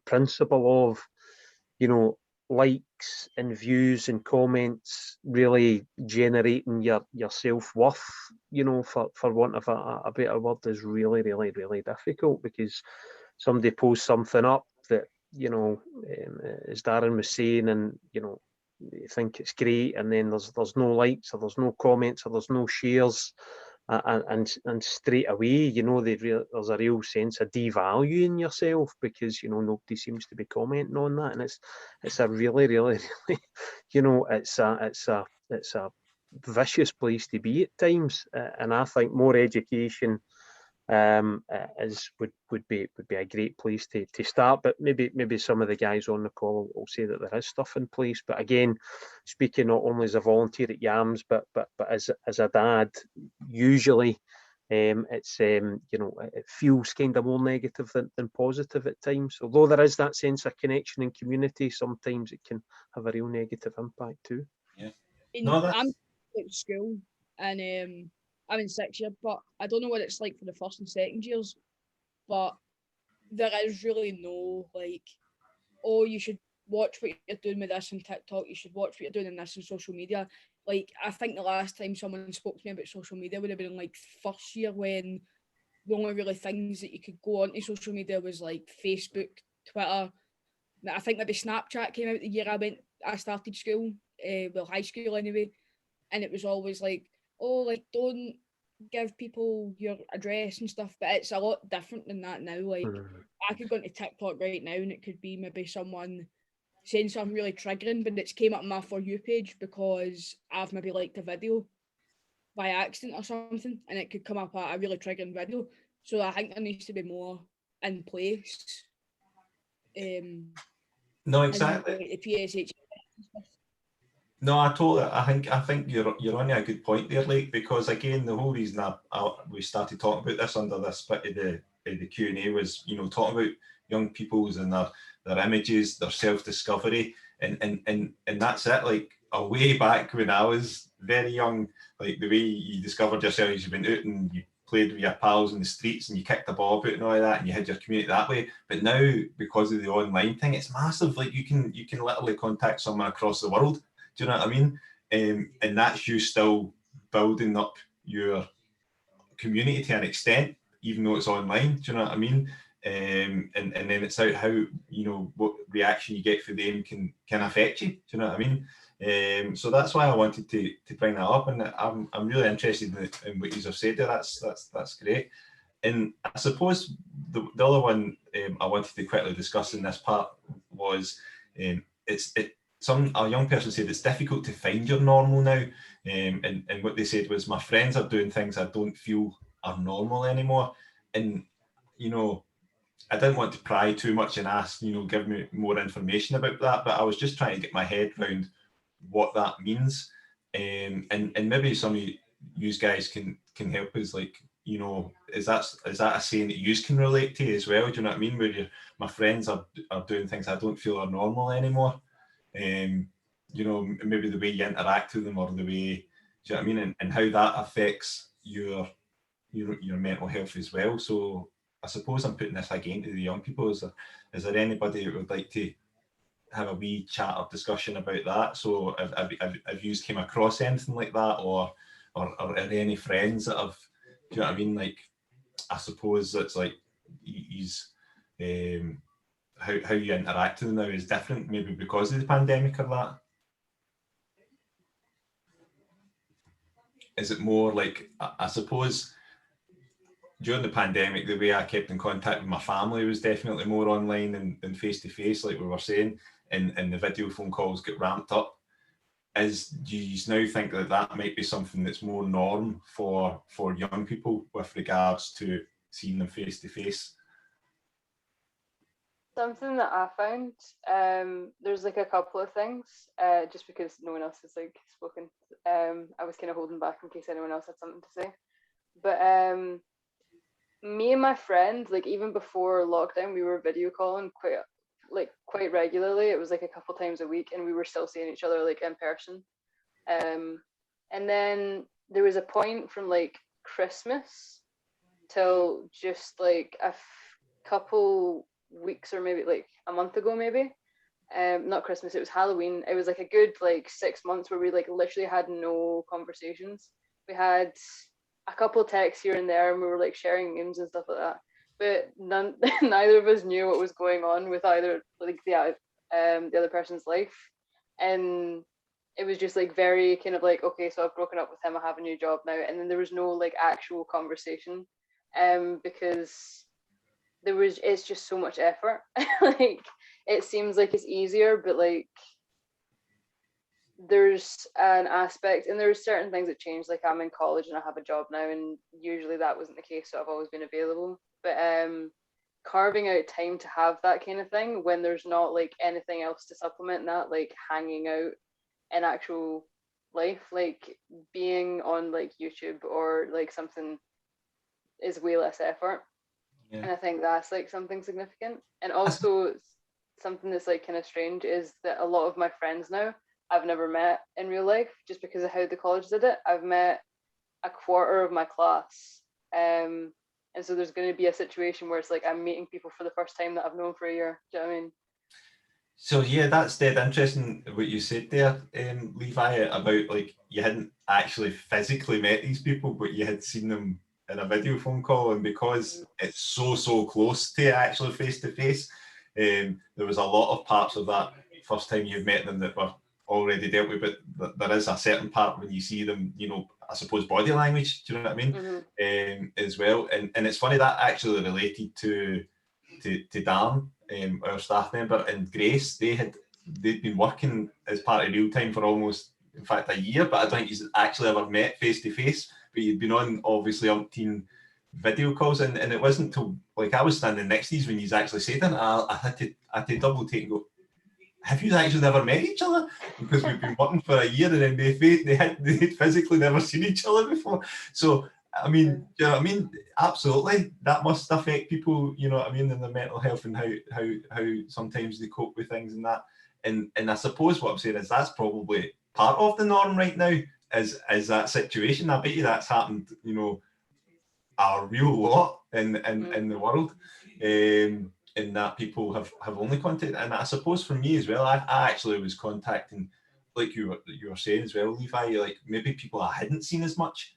principle of likes and views and comments really generating your self-worth, for want of a better word, is really, really, really difficult, because somebody posts something up that as Darren was saying, and you think it's great, and then there's no likes, or there's no comments, or there's no shares. And straight away, there's a real sense of devaluing yourself, because nobody seems to be commenting on that, and it's a really, really, really, it's a vicious place to be at times. And I think more education would be a great place to start. But maybe some of the guys on the call will say that there is stuff in place. But again, speaking not only as a volunteer at Yams, but as a dad, usually it's it feels kind of more negative than positive at times. Although there is that sense of connection and community, sometimes it can have a real negative impact too. Yeah. I'm at school, and I'm in 6th year, but I don't know what it's like for the 1st and 2nd years. But there is really no oh, you should watch what you're doing with this on TikTok. You should watch what you're doing in this on social media. I think the last time someone spoke to me about social media would have been in 1st year, when the only really things that you could go onto social media was Facebook, Twitter. I think maybe Snapchat came out the year I started school, high school anyway, and it was always don't give people your address and stuff. But it's a lot different than that now. I could go into TikTok right now, and it could be maybe someone saying something really triggering, but it's came up on my For You page because I've maybe liked a video by accident or something, and it could come up a really triggering video. So I think there needs to be more in place. No, exactly. The PSH. No, I think you're on a good point there, Lake, because again, the whole reason we started talking about this under this bit of the Q&A was, talking about young people's and their images, their self-discovery, and that's it. Way back when I was very young, the way you discovered yourself is you went out and you played with your pals in the streets and you kicked the ball about and all that, and you had your community that way. But now, because of the online thing, it's massive. You can literally contact someone across the world. Do you know what I mean? And that's you still building up your community to an extent, even though it's online. Do you know what I mean? And then it's out how what reaction you get for them can affect you. Do you know what I mean? So that's why I wanted to bring that up, and I'm really interested in what you have said there. That's great. And I suppose the other one I wanted to quickly discuss in this part was a young person said it's difficult to find your normal now, and what they said was, my friends are doing things I don't feel are normal anymore. And you know, I didn't want to pry too much and ask, you know, give me more information about that, but I was just trying to get my head around what that means. And maybe some of you guys can help us, like, you know, is that a saying that you can relate to as well? Do you know what I mean? Where my friends are doing things I don't feel are normal anymore. You know, maybe the way you interact with them, or the way, do you know what I mean? And how that affects your mental health as well. So I suppose I'm putting this again to the young people. Is there anybody that would like to have a wee chat or discussion about that? So have you came across anything like that, or are there any friends that have, do you know what I mean? Like, I suppose it's like he's how you interact with them now is different, maybe because of the pandemic or that. Is it more like, I suppose during the pandemic, the way I kept in contact with my family was definitely more online than face to face, like we were saying, and the video phone calls get ramped up. Do you now think that that might be something that's more norm for young people with regards to seeing them face to face? Something that I found, there's like a couple of things, just because no one else has like spoken. I was kind of holding back in case anyone else had something to say. But me and my friend, like even before lockdown, we were video calling quite regularly. It was like a couple times a week, and we were still seeing each other like in person. And then there was a point from like Christmas till just like a couple weeks, or maybe like a month ago, maybe. Not Christmas, it was Halloween. It was like a good like 6 months where we like literally had no conversations. We had a couple of texts here and there, and we were like sharing memes and stuff like that. But neither of us knew what was going on with either like the other person's life, and it was just like very kind of like, okay, so I've broken up with him, I have a new job now, and then there was no like actual conversation, because it's just so much effort. Like it seems like it's easier, but like there's an aspect, and there's certain things that change. Like I'm in college and I have a job now, and usually that wasn't the case, so I've always been available. But carving out time to have that kind of thing when there's not like anything else to supplement that, like hanging out in actual life, like being on like YouTube or like something, is way less effort. Yeah. And I think that's like something significant. And also something that's like kind of strange is that a lot of my friends now I've never met in real life, just because of how the college did it. I've met a quarter of my class, and so there's going to be a situation where it's like I'm meeting people for the first time that I've known for a year. Do you know what I mean? So yeah, that's dead interesting what you said there, Levi, about like you hadn't actually physically met these people, but you had seen them in a video phone call, and because it's so close to actually face to face, there was a lot of parts of that first time you've met them that were already dealt with, but there is a certain part when you see them, you know, I suppose body language, do you know what I mean? As well, and it's funny that actually related to Dan, our staff member, and Grace. They'd been working as part of Real Time for almost, in fact, a year, but I don't think he's actually ever met face to face. But you'd been on obviously umpteen video calls, and it wasn't till like I was standing next to you when you actually said that, I had to double take and go, have you actually never met each other? Because we've been working for a year, and then they had physically never seen each other before. So I mean, do you know what I mean? Absolutely, that must affect people, you know what I mean, in their mental health, and how sometimes they cope with things and that. And I suppose what I'm saying is that's probably part of the norm right now, is that situation. I bet you that's happened, you know, a real lot in the world. In that people have only contacted, and I suppose for me as well, I actually was contacting, like you were saying as well, Levi, like maybe people I hadn't seen as much,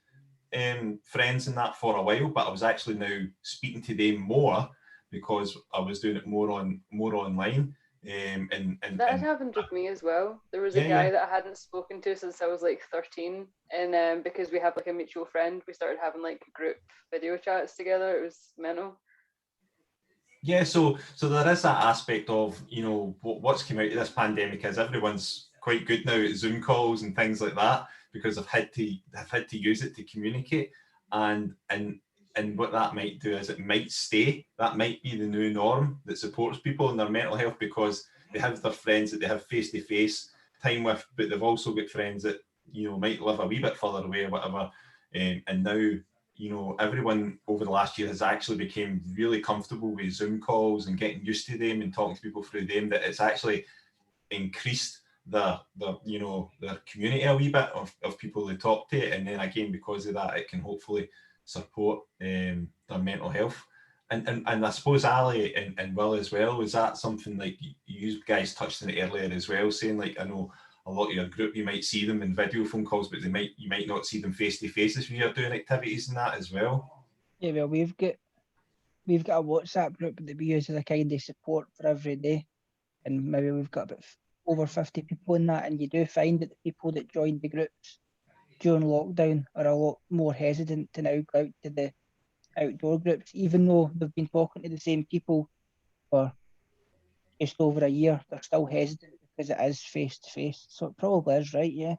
friends in that for a while, but I was actually now speaking to them more because I was doing it more online. And that had happened with me as well. There was a guy that I hadn't spoken to since I was like 13, and because we have like a mutual friend, we started having like group video chats together. It was mental. Yeah, so there is that aspect of, you know, what's come out of this pandemic is everyone's quite good now at Zoom calls and things like that, because I've had to use it to communicate, and and what that might do is it might stay. That might be the new norm that supports people in their mental health, because they have their friends that they have face-to-face time with, but they've also got friends that, you know, might live a wee bit further away or whatever. And now, you know, everyone over the last year has actually become really comfortable with Zoom calls and getting used to them and talking to people through them, that it's actually increased the you know, their community a wee bit of people they talk to. And then again, because of that, it can hopefully support their mental health. And I suppose Ali and Will as well, was that something like you guys touched on it earlier as well, saying like, I know a lot of your group, you might see them in video phone calls, but you might not see them face to face when you're doing activities and that as well. Yeah, well, we've got a WhatsApp group that we use as a kind of support for every day, and maybe we've got about over 50 people in that, and you do find that the people that joined the groups during lockdown are a lot more hesitant to now go out to the outdoor groups, even though they've been talking to the same people for just over a year. They're still hesitant because it is face to face. So it probably is right, yeah.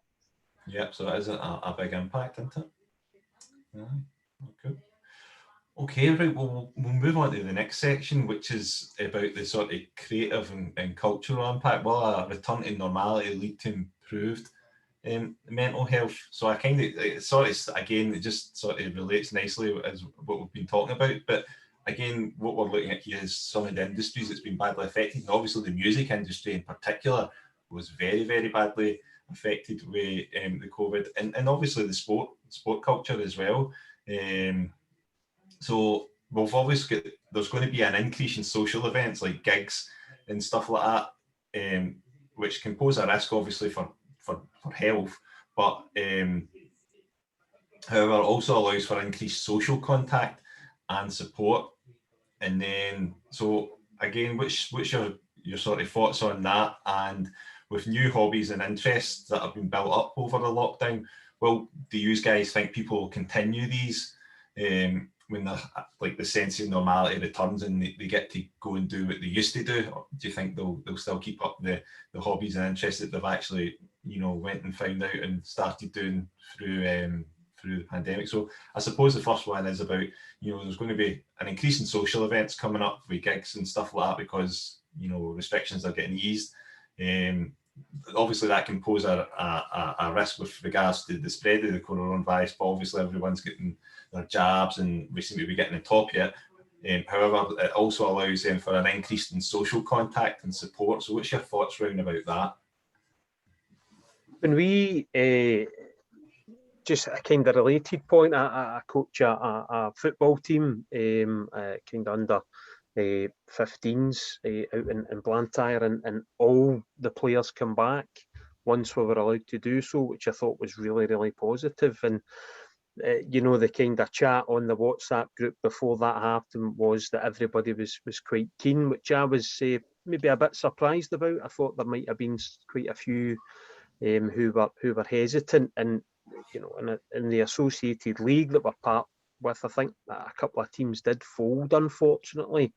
Yep, so it is a big impact, isn't it? Yeah, okay. Okay, right, well, we'll move on to the next section, which is about the sort of creative and cultural impact. Will a return to normality lead to improved mental health? So I kind of, it just sort of relates nicely as what we've been talking about. But again, what we're looking at here is some of the industries that's been badly affected. And obviously the music industry in particular was very, very badly affected with the COVID, and obviously the sport culture as well. So we've obviously got, there's going to be an increase in social events like gigs and stuff like that, which can pose a risk obviously for health, but however it also allows for increased social contact and support. And then, so again, what's your sort of thoughts on that? And with new hobbies and interests that have been built up over the lockdown, well, do you guys think people will continue these when like the sense of normality returns and they get to go and do what they used to do? Or do you think they'll still keep up the hobbies and interests that they've actually, you know, went and found out and started doing through the pandemic? So I suppose the first one is about, you know, there's going to be an increase in social events coming up with gigs and stuff like that because, you know, restrictions are getting eased. Obviously that can pose a risk with regards to the spread of the coronavirus, but obviously everyone's getting their jabs and we seem to be getting on top of it. However, it also allows them for an increase in social contact and support. So what's your thoughts round about that? When we just a kind of related point, I coach a football team, kind of under 15s out in Blantyre, and all the players come back once we were allowed to do so, which I thought was really, really positive. And you know, the kind of chat on the WhatsApp group before that happened was that everybody was quite keen, which I was maybe a bit surprised about. I thought there might have been quite a few who were hesitant, and you know, in the associated league that we're part with, I think a couple of teams did fold, unfortunately.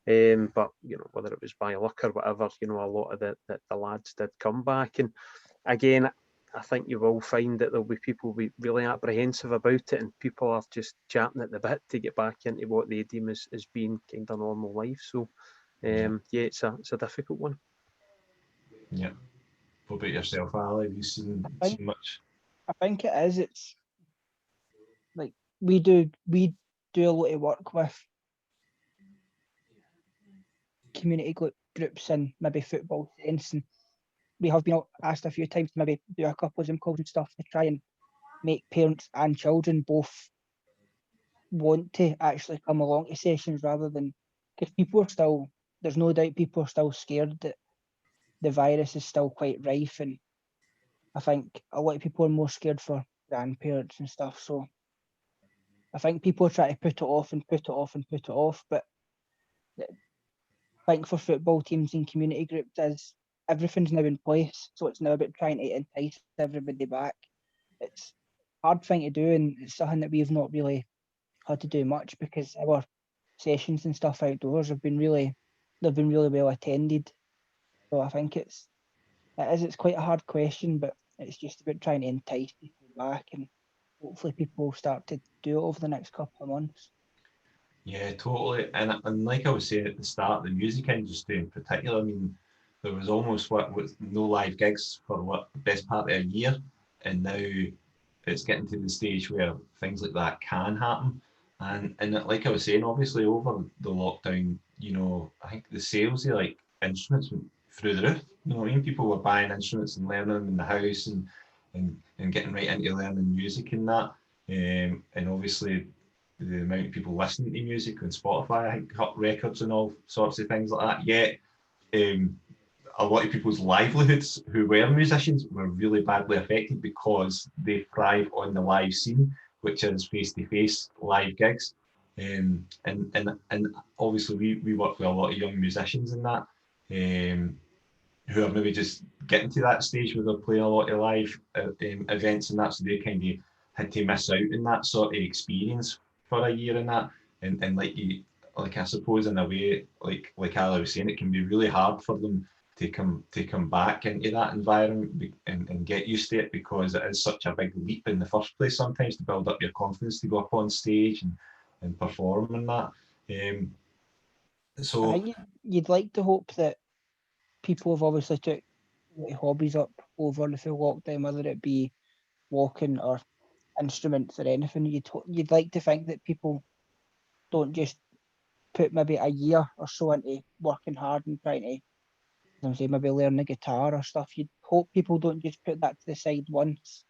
But you know, whether it was by luck or whatever, you know, a lot of the lads did come back. And again, I think you will find that there'll be people be really apprehensive about it, and people are just champing at the bit to get back into what they deem as being kind of normal life. So yeah, it's a difficult one. Yeah. What about yourself, Ali? Have you seen much? I think it is. It's like we do a lot of work with community groups and maybe football sense, and we have been asked a few times to maybe do a couple of Zoom calls and stuff to try and make parents and children both want to actually come along to sessions rather than, because people are still, there's no doubt people are still scared that the virus is still quite rife, and I think a lot of people are more scared for grandparents and stuff. So I think people are trying to put it off and put it off and put it off. But I think for football teams and community groups is everything's now in place. So it's now about trying to entice everybody back. It's a hard thing to do, and it's something that we've not really had to do much because our sessions and stuff outdoors have been really well attended. So I think it's quite a hard question, but it's just about trying to entice people back, and hopefully people will start to do it over the next couple of months. Yeah, totally. And like I was saying at the start, the music industry in particular, I mean, there was almost what was no live gigs for what the best part of a year, and now it's getting to the stage where things like that can happen. And like I was saying, obviously over the lockdown, you know, I think the sales of like instruments went through the roof. You know what I mean? People were buying instruments and learning them in the house and getting right into learning music and that. And obviously the amount of people listening to music on Spotify, I think, cut records and all sorts of things like that. Yet, a lot of people's livelihoods who were musicians were really badly affected because they thrive on the live scene, which is face-to-face live gigs. And obviously we work with a lot of young musicians in that, who are maybe just getting to that stage where they're playing a lot of live events and that, so they kind of had to miss out in that sort of experience for a year and that. And like I suppose in a way, like Ali was saying, it can be really hard for them to come back into that environment and get used to it, because it is such a big leap in the first place sometimes to build up your confidence to go up on stage and perform and that. I So think you'd like to hope that people have obviously took hobbies up over the full lockdown, whether it be walking or instruments or anything. You'd like to think that people don't just put maybe a year or so into working hard and trying to, as I say, maybe learn the guitar or stuff. You'd hope people don't just put that to the side once,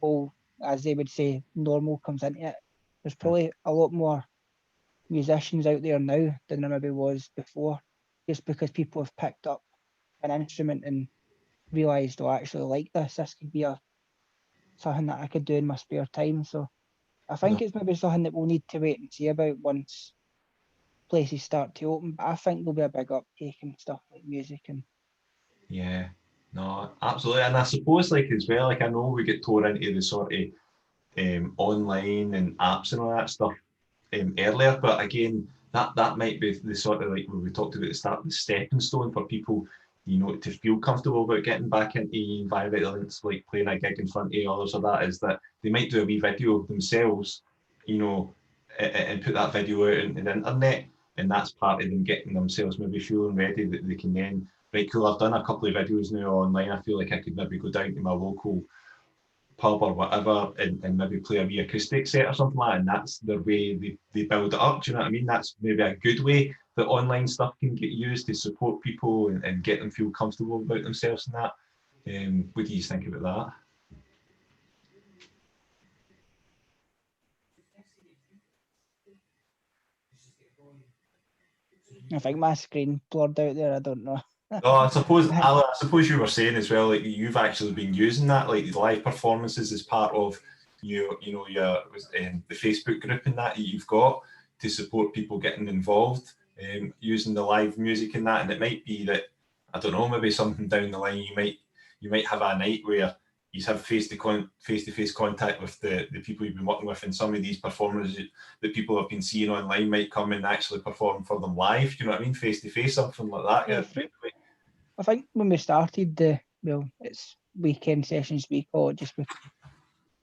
oh, as they would say, normal comes into it. There's probably a lot more musicians out there now than there maybe was before, just because people have picked up an instrument and realised, oh, I actually like this. This could be something that I could do in my spare time. So I think no, it's maybe something that we'll need to wait and see about once places start to open. But I think there'll be a big uptake in stuff like music and yeah, no, absolutely. And I suppose like as well, like I know we get torn into the sort of online and apps and all that stuff earlier, but again, that might be the sort of like what we talked about at the start, the stepping stone for people, you know, to feel comfortable about getting back into environmental, like playing a gig in front of others or that, is that they might do a wee video of themselves, you know, and put that video out on the internet, and that's part of them getting themselves maybe feeling ready that they can then, right, cool, I've done a couple of videos now online, I feel like I could maybe go down to my local pub or whatever and maybe play a wee acoustic set or something like that, and that's their way they build it up. Do you know what I mean? That's maybe a good way that online stuff can get used to support people and get them feel comfortable about themselves and that. What do you think about that? I think my screen blurred out there. I don't know. No, I suppose Alan, I suppose you were saying as well, like you've actually been using that, like the live performances as part of your the Facebook group and that you've got to support people getting involved, using the live music and that. And it might be that, I don't know, maybe something down the line you might have a night where you have face-to-face contact with the people you've been working with, and some of these performers that people have been seeing online might come and actually perform for them live. Do you know what I mean? Face-to-face, something like that. Yeah, I think when we started it's weekend sessions we call it, just with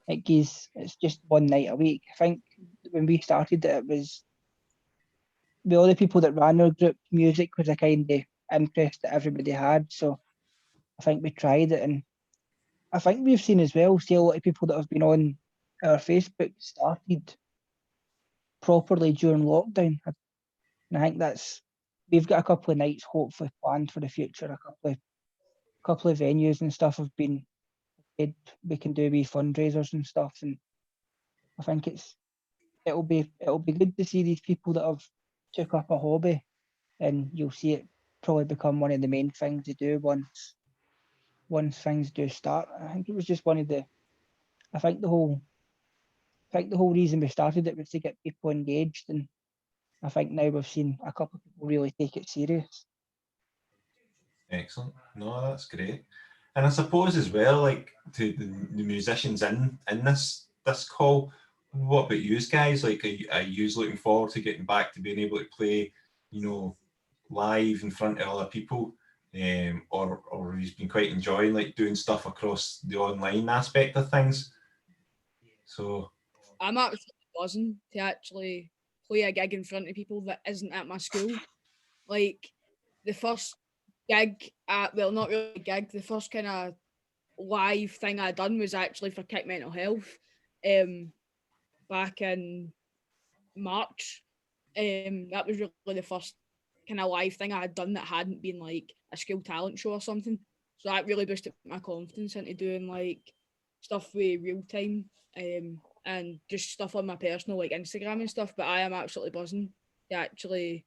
it's just one night a week. I think when we started it was with all the people that ran our group, music was a kind of interest that everybody had. So I think we tried it, and I think we've seen as well, see a lot of people that have been on our Facebook started properly during lockdown. And I think we've got a couple of nights hopefully planned for the future. A couple of venues and stuff have been said we can do wee fundraisers and stuff, and I think it'll be good to see these people that have took up a hobby, and you'll see it probably become one of the main things they do once things do start. I think it was just one of the I think the whole reason we started it was to get people engaged, and I think now we've seen a couple of people really take it serious. Excellent. No, that's great. And I suppose as well, like to the musicians in this call, what about you guys? Like, are you looking forward to getting back to being able to play, you know, live in front of other people, or have you been quite enjoying like doing stuff across the online aspect of things? So I'm absolutely buzzing to actually play a gig in front of people that isn't at my school. Like the first gig well, not really a gig, the first kind of live thing I done was actually for Kick Mental Health back in March. That was really the first kind of live thing I had done that hadn't been like a school talent show or something. So that really boosted my confidence into doing like stuff with real time and just stuff on my personal like Instagram and stuff. But I am absolutely buzzing to actually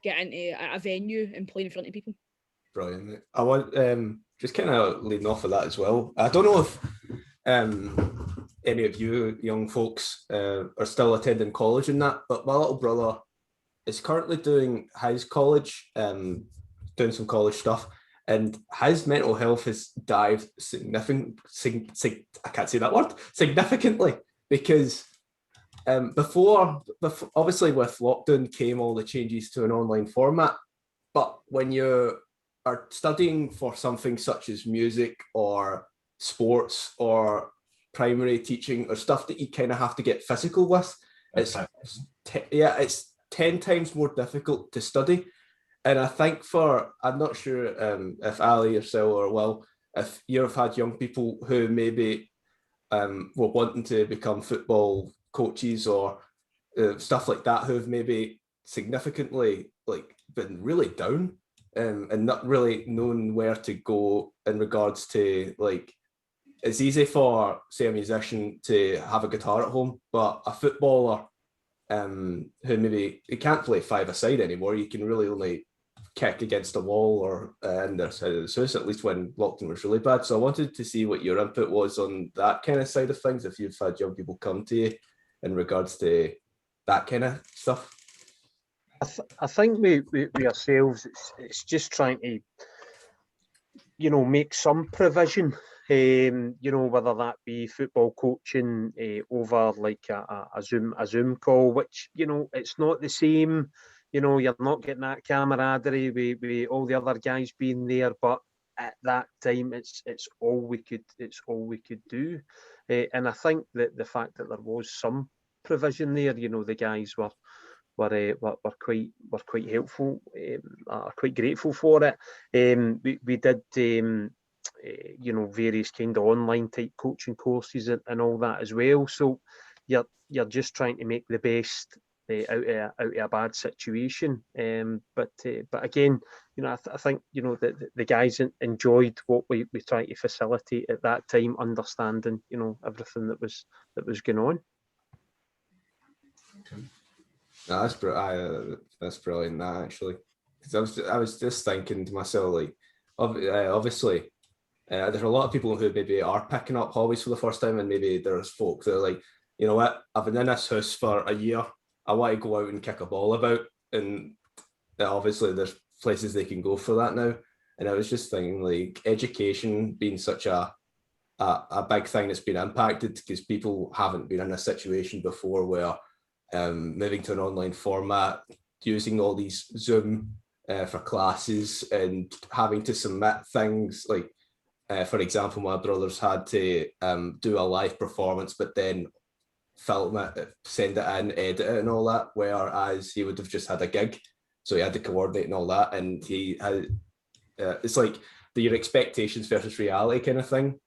get into a venue and play in front of people. Brilliant, mate. I want just kind of leading off of that as well. I don't know if any of you young folks are still attending college and that, but my little brother is currently doing his college, doing some college stuff, and his mental health has dived significantly, because before obviously with lockdown came all the changes to an online format, but when you are studying for something such as music or sports or primary teaching or stuff that you kind of have to get physical with, it's 10 times more difficult to study. And I think I'm not sure if Ali or Sil or Will, if you've had young people who maybe were wanting to become football coaches or stuff like that, who've maybe significantly like been really down and not really known where to go in regards to, like, it's easy for, say, a musician to have a guitar at home, but a footballer who maybe he can't play five-a-side anymore, you can really only kick against a wall or in their side of the house, at least when lockdown was really bad. So I wanted to see what your input was on that kind of side of things, if you've had young people come to you in regards to that kind of stuff. I think we ourselves, it's just trying to, make some provision, whether that be football coaching over like a Zoom call, which, it's not the same, you're not getting that camaraderie with all the other guys being there, but at that time it's all we could do. And I think that the fact that there was some provision there, the guys were quite helpful, are quite grateful for it. We did various kind of online type coaching courses and all that as well. So you're just trying to make the best out of a bad situation. But again, I think the guys enjoyed what we tried to facilitate at that time, understanding everything that was going on. Okay. No, that's brilliant. That actually, because I was just thinking to myself, like, obviously, there's a lot of people who maybe are picking up hobbies for the first time, and maybe there's folk that are like, you know what, I've been in this house for a year, I want to go out and kick a ball about, and obviously there's places they can go for that now. And I was just thinking, like, education being such a big thing that's been impacted because people haven't been in a situation before where moving to an online format, using all these Zoom for classes and having to submit things like, for example, my brothers had to do a live performance, but then film it, send it in, edit it and all that, whereas he would have just had a gig. So he had to coordinate and all that. And he had, it's like your expectations versus reality kind of thing.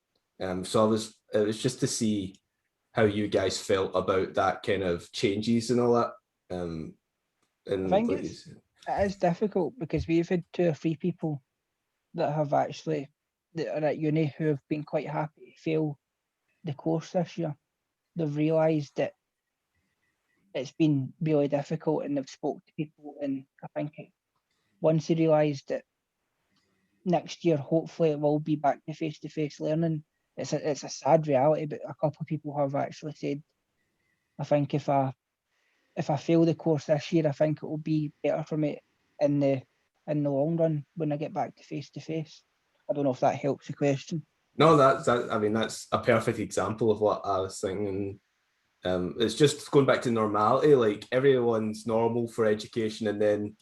So it was just to see how you guys felt about that kind of changes and all that. And I think it is difficult because we've had 2 or 3 people that have actually, that are at uni, who have been quite happy to fail the course this year. They've realised that it's been really difficult, and they've spoke to people, and I think once they realised that next year hopefully it will be back to face learning, it's a sad reality, but a couple of people have actually said, I think if I fail the course this year, I think it will be better for me in the long run when I get back to face. I don't know if that helps the question. No, that's a perfect example of what I was thinking. It's just going back to normality, like everyone's normal for education, and then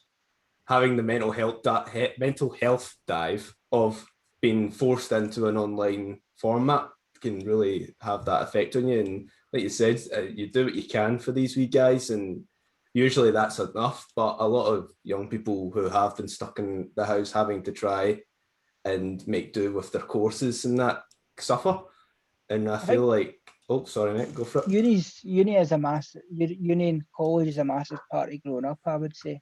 having the mental health dive of being forced into an online format can really have that effect on you. And like you said, you do what you can for these wee guys, and usually that's enough. But a lot of young people who have been stuck in the house having to try and make do with their courses and that suffer. And I feel like, oh, sorry, Nick, go for it. Uni is a massive, uni and college is a massive part of growing up, I would say.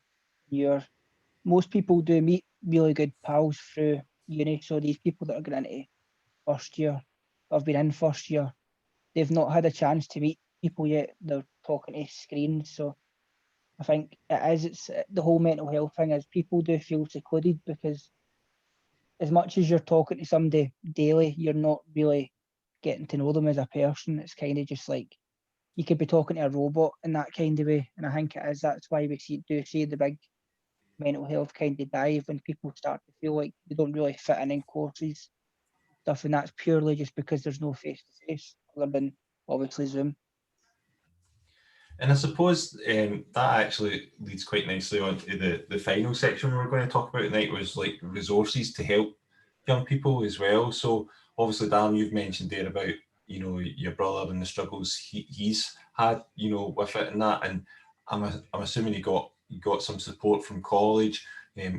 Most people do meet really good pals through uni. So these people that are going into first year, have been in first year, they've not had a chance to meet people yet. They're talking to screens. So I think it's the whole mental health thing is people do feel secluded because as much as you're talking to somebody daily, you're not really getting to know them as a person. It's kind of just like you could be talking to a robot in that kind of way. And I think that's why we see the big mental health kind of dive when people start to feel like they don't really fit in courses stuff, and that's purely just because there's no face to face other than obviously Zoom. And I suppose that actually leads quite nicely on to the final section we're going to talk about tonight, was like resources to help young people as well. So obviously, Dan, you've mentioned there about, you know, your brother and the struggles he's had, you know, with it and that. And I'm assuming you got some support from college.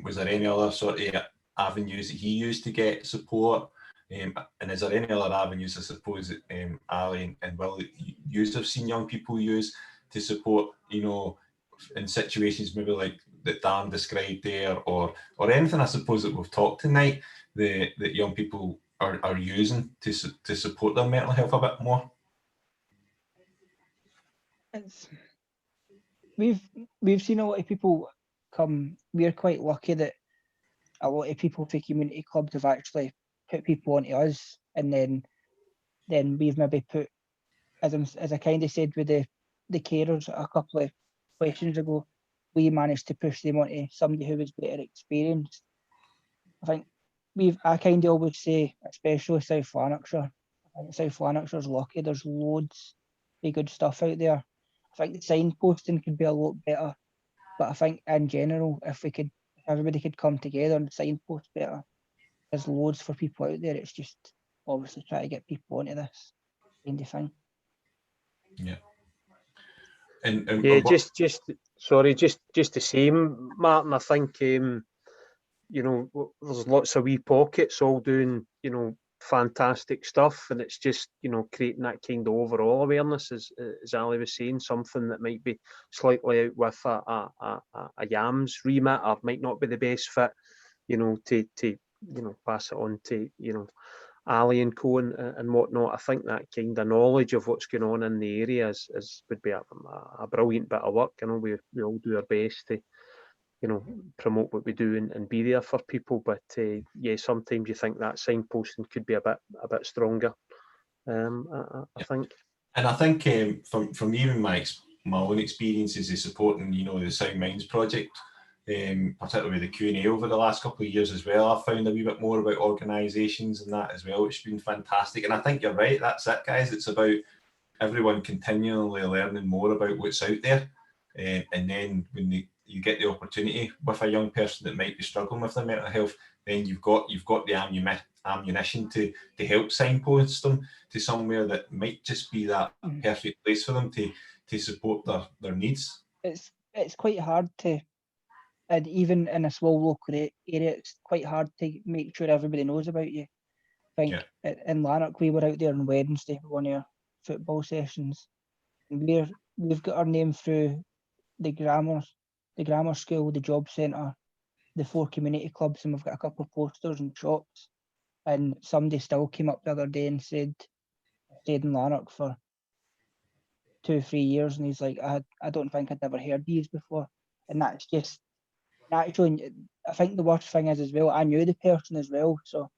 Was there any other sort of avenues that he used to get support? And is there any other avenues, I suppose, that Ali and Will, that you have seen young people use to support, you know, in situations maybe like that Dan described there, or anything, I suppose, that we've talked tonight that young people are using to support their mental health a bit more? We've seen a lot of people come. We're quite lucky that a lot of people from community clubs have actually put people onto us, and then we've maybe put, as I kind of said with the carers a couple of questions ago, we managed to push them onto somebody who was better experienced. I think I kind of always say, especially South Lanarkshire, I think South Lanarkshire's lucky. There's loads of good stuff out there. I think the signposting could be a lot better, but I think in general, if everybody could come together and signpost better, there's loads for people out there. It's just obviously try to get people onto this kind of thing. Yeah. And yeah, just the same, Martin. I think you know, there's lots of wee pockets all doing, you know, fantastic stuff, and it's just, you know, creating that kind of overall awareness, as Ali was saying, something that might be slightly out with a Yams remit, or might not be the best fit, you know, to you know, pass it on to, you know, Ali and co and whatnot. I think that kind of knowledge of what's going on in the area would be a brilliant bit of work. You know, we all do our best to, you know, promote what we do and be there for people. But yeah, sometimes you think that signposting could be a bit stronger. I think. And I think from even my own experiences of supporting, you know, the Soundminds project, particularly with the Q&A over the last couple of years as well, I've found a wee bit more about organisations and that as well, which has been fantastic. And I think you're right, that's it, guys. It's about everyone continually learning more about what's out there. And then when you get the opportunity with a young person that might be struggling with their mental health, then you've got the ammunition to help signpost them to somewhere that might just be that perfect place for them to support their needs. It's quite hard to, and even in a small local area, it's quite hard to make sure everybody knows about you. I think in Lanark, we were out there on Wednesday for one of our football sessions, and we've got our name through the grammar school, the job centre, the 4 community clubs, and we've got a couple of posters and shops. And somebody still came up the other day and said, I stayed in Lanark for 2 or 3 years, and he's like, I don't think I'd never heard these before. And that's just naturally, I think the worst thing is as well, I knew the person as well, so,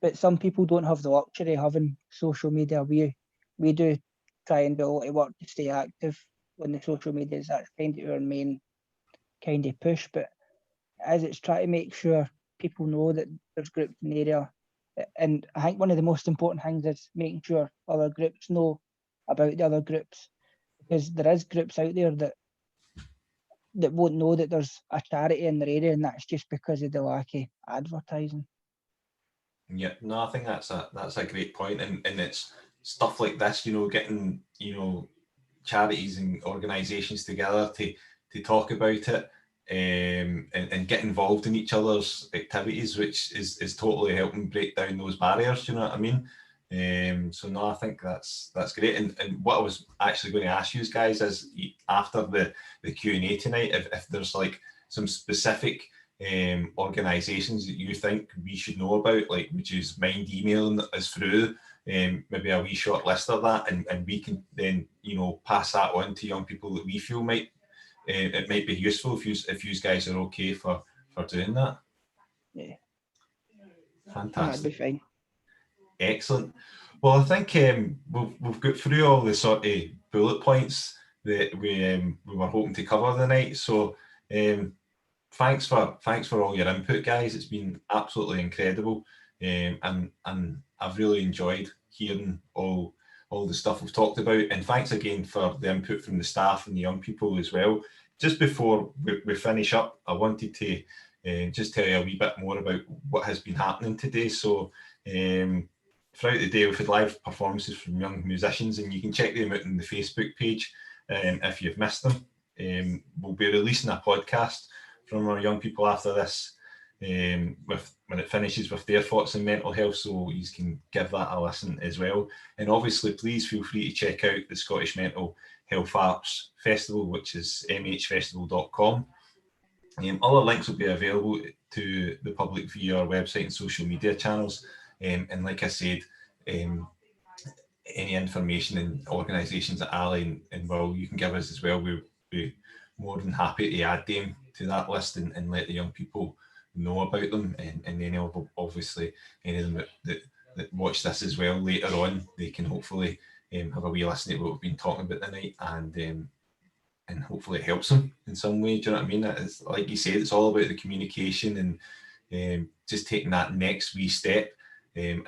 but some people don't have the luxury of having social media. We do try and do a lot of work to stay active when the social media is, that's kind of our main kind of push, but as it's trying to make sure people know that there's groups in the area. And I think one of the most important things is making sure other groups know about the other groups, because there is groups out there that won't know that there's a charity in their area, and that's just because of the lack of advertising. Yeah, no, I think that's a great point, and it's stuff like this, you know, getting, you know, charities and organisations together to talk about it, and get involved in each other's activities, which is totally helping break down those barriers. Do you know what I mean? So no, I think that's great. And what I was actually going to ask you guys is, after the Q&A tonight, if there's like some specific organisations that you think we should know about, like, would you mind emailing us through maybe a wee short list of that, and we can then, you know, pass that on to young people that we feel it might be useful, if you guys are okay for doing that. Yeah. Fantastic. That'd be fine. Excellent. Well, I think we've got through all the sort of bullet points that we were hoping to cover tonight. So thanks for all your input, guys. It's been absolutely incredible, and I've really enjoyed hearing all the stuff we've talked about. And thanks again for the input from the staff and the young people as well. Just before we finish up, I wanted to just tell you a wee bit more about what has been happening today. So throughout the day, we've had live performances from young musicians, and you can check them out on the Facebook page if you've missed them. We'll be releasing a podcast from our young people after this, when it finishes, with their thoughts on mental health, so you can give that a listen as well. And obviously, please feel free to check out the Scottish Mental Health Arts Festival, which is mhfestival.com. Other links will be available to the public via our website and social media channels. And like I said, any information and organisations that Ali and Will, you can give us as well. We'll be more than happy to add them to that list and let the young people know about them. And then obviously any of them that watch this as well later on, they can hopefully have a wee listen to what we've been talking about tonight, and hopefully it helps them in some way. Do you know what I mean? It's, like you said, it's all about the communication and just taking that next wee step. And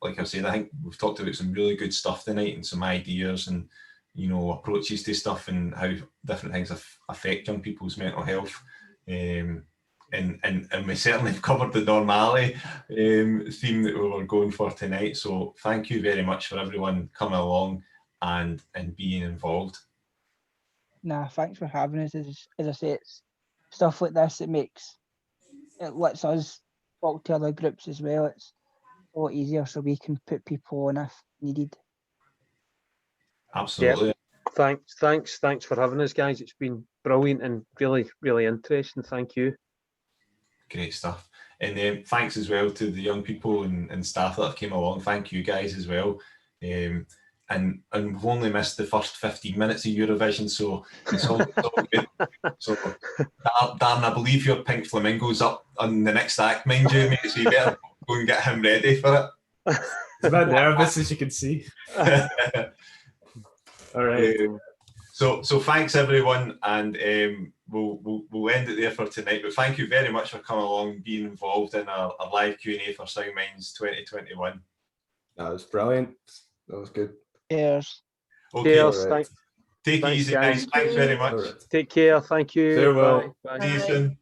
like I've said, I think we've talked about some really good stuff tonight, and some ideas and, you know, approaches to stuff, and how different things affect young people's mental health. And we certainly have covered the normality theme that we were going for tonight. So thank you very much for everyone coming along and being involved. Nah, thanks for having us. As I say, it's stuff like this that lets us talk to other groups as well. It's a lot easier, so we can put people on if needed. Absolutely. Yeah. Thanks for having us, guys. It's been brilliant and really, really interesting. Thank you. Great stuff. And thanks as well to the young people and staff that have came along. Thank you guys as well. And we've only missed the first 15 minutes of Eurovision, so it's all good. So, Dan, I believe your Pink Flamingo's up on the next act, mind you, mate, so you better go and get him ready for it. He's a bit nervous, as you can see. All right. So thanks everyone, and we'll end it there for tonight. But thank you very much for coming along, being involved in our live Q&A for Soundminds 2021. That was brilliant. That was good. Cheers. Okay, Cheers. Right. Take it easy, guys. Thanks very much. All right. Take care. Thank you. Farewell. Bye. See you soon.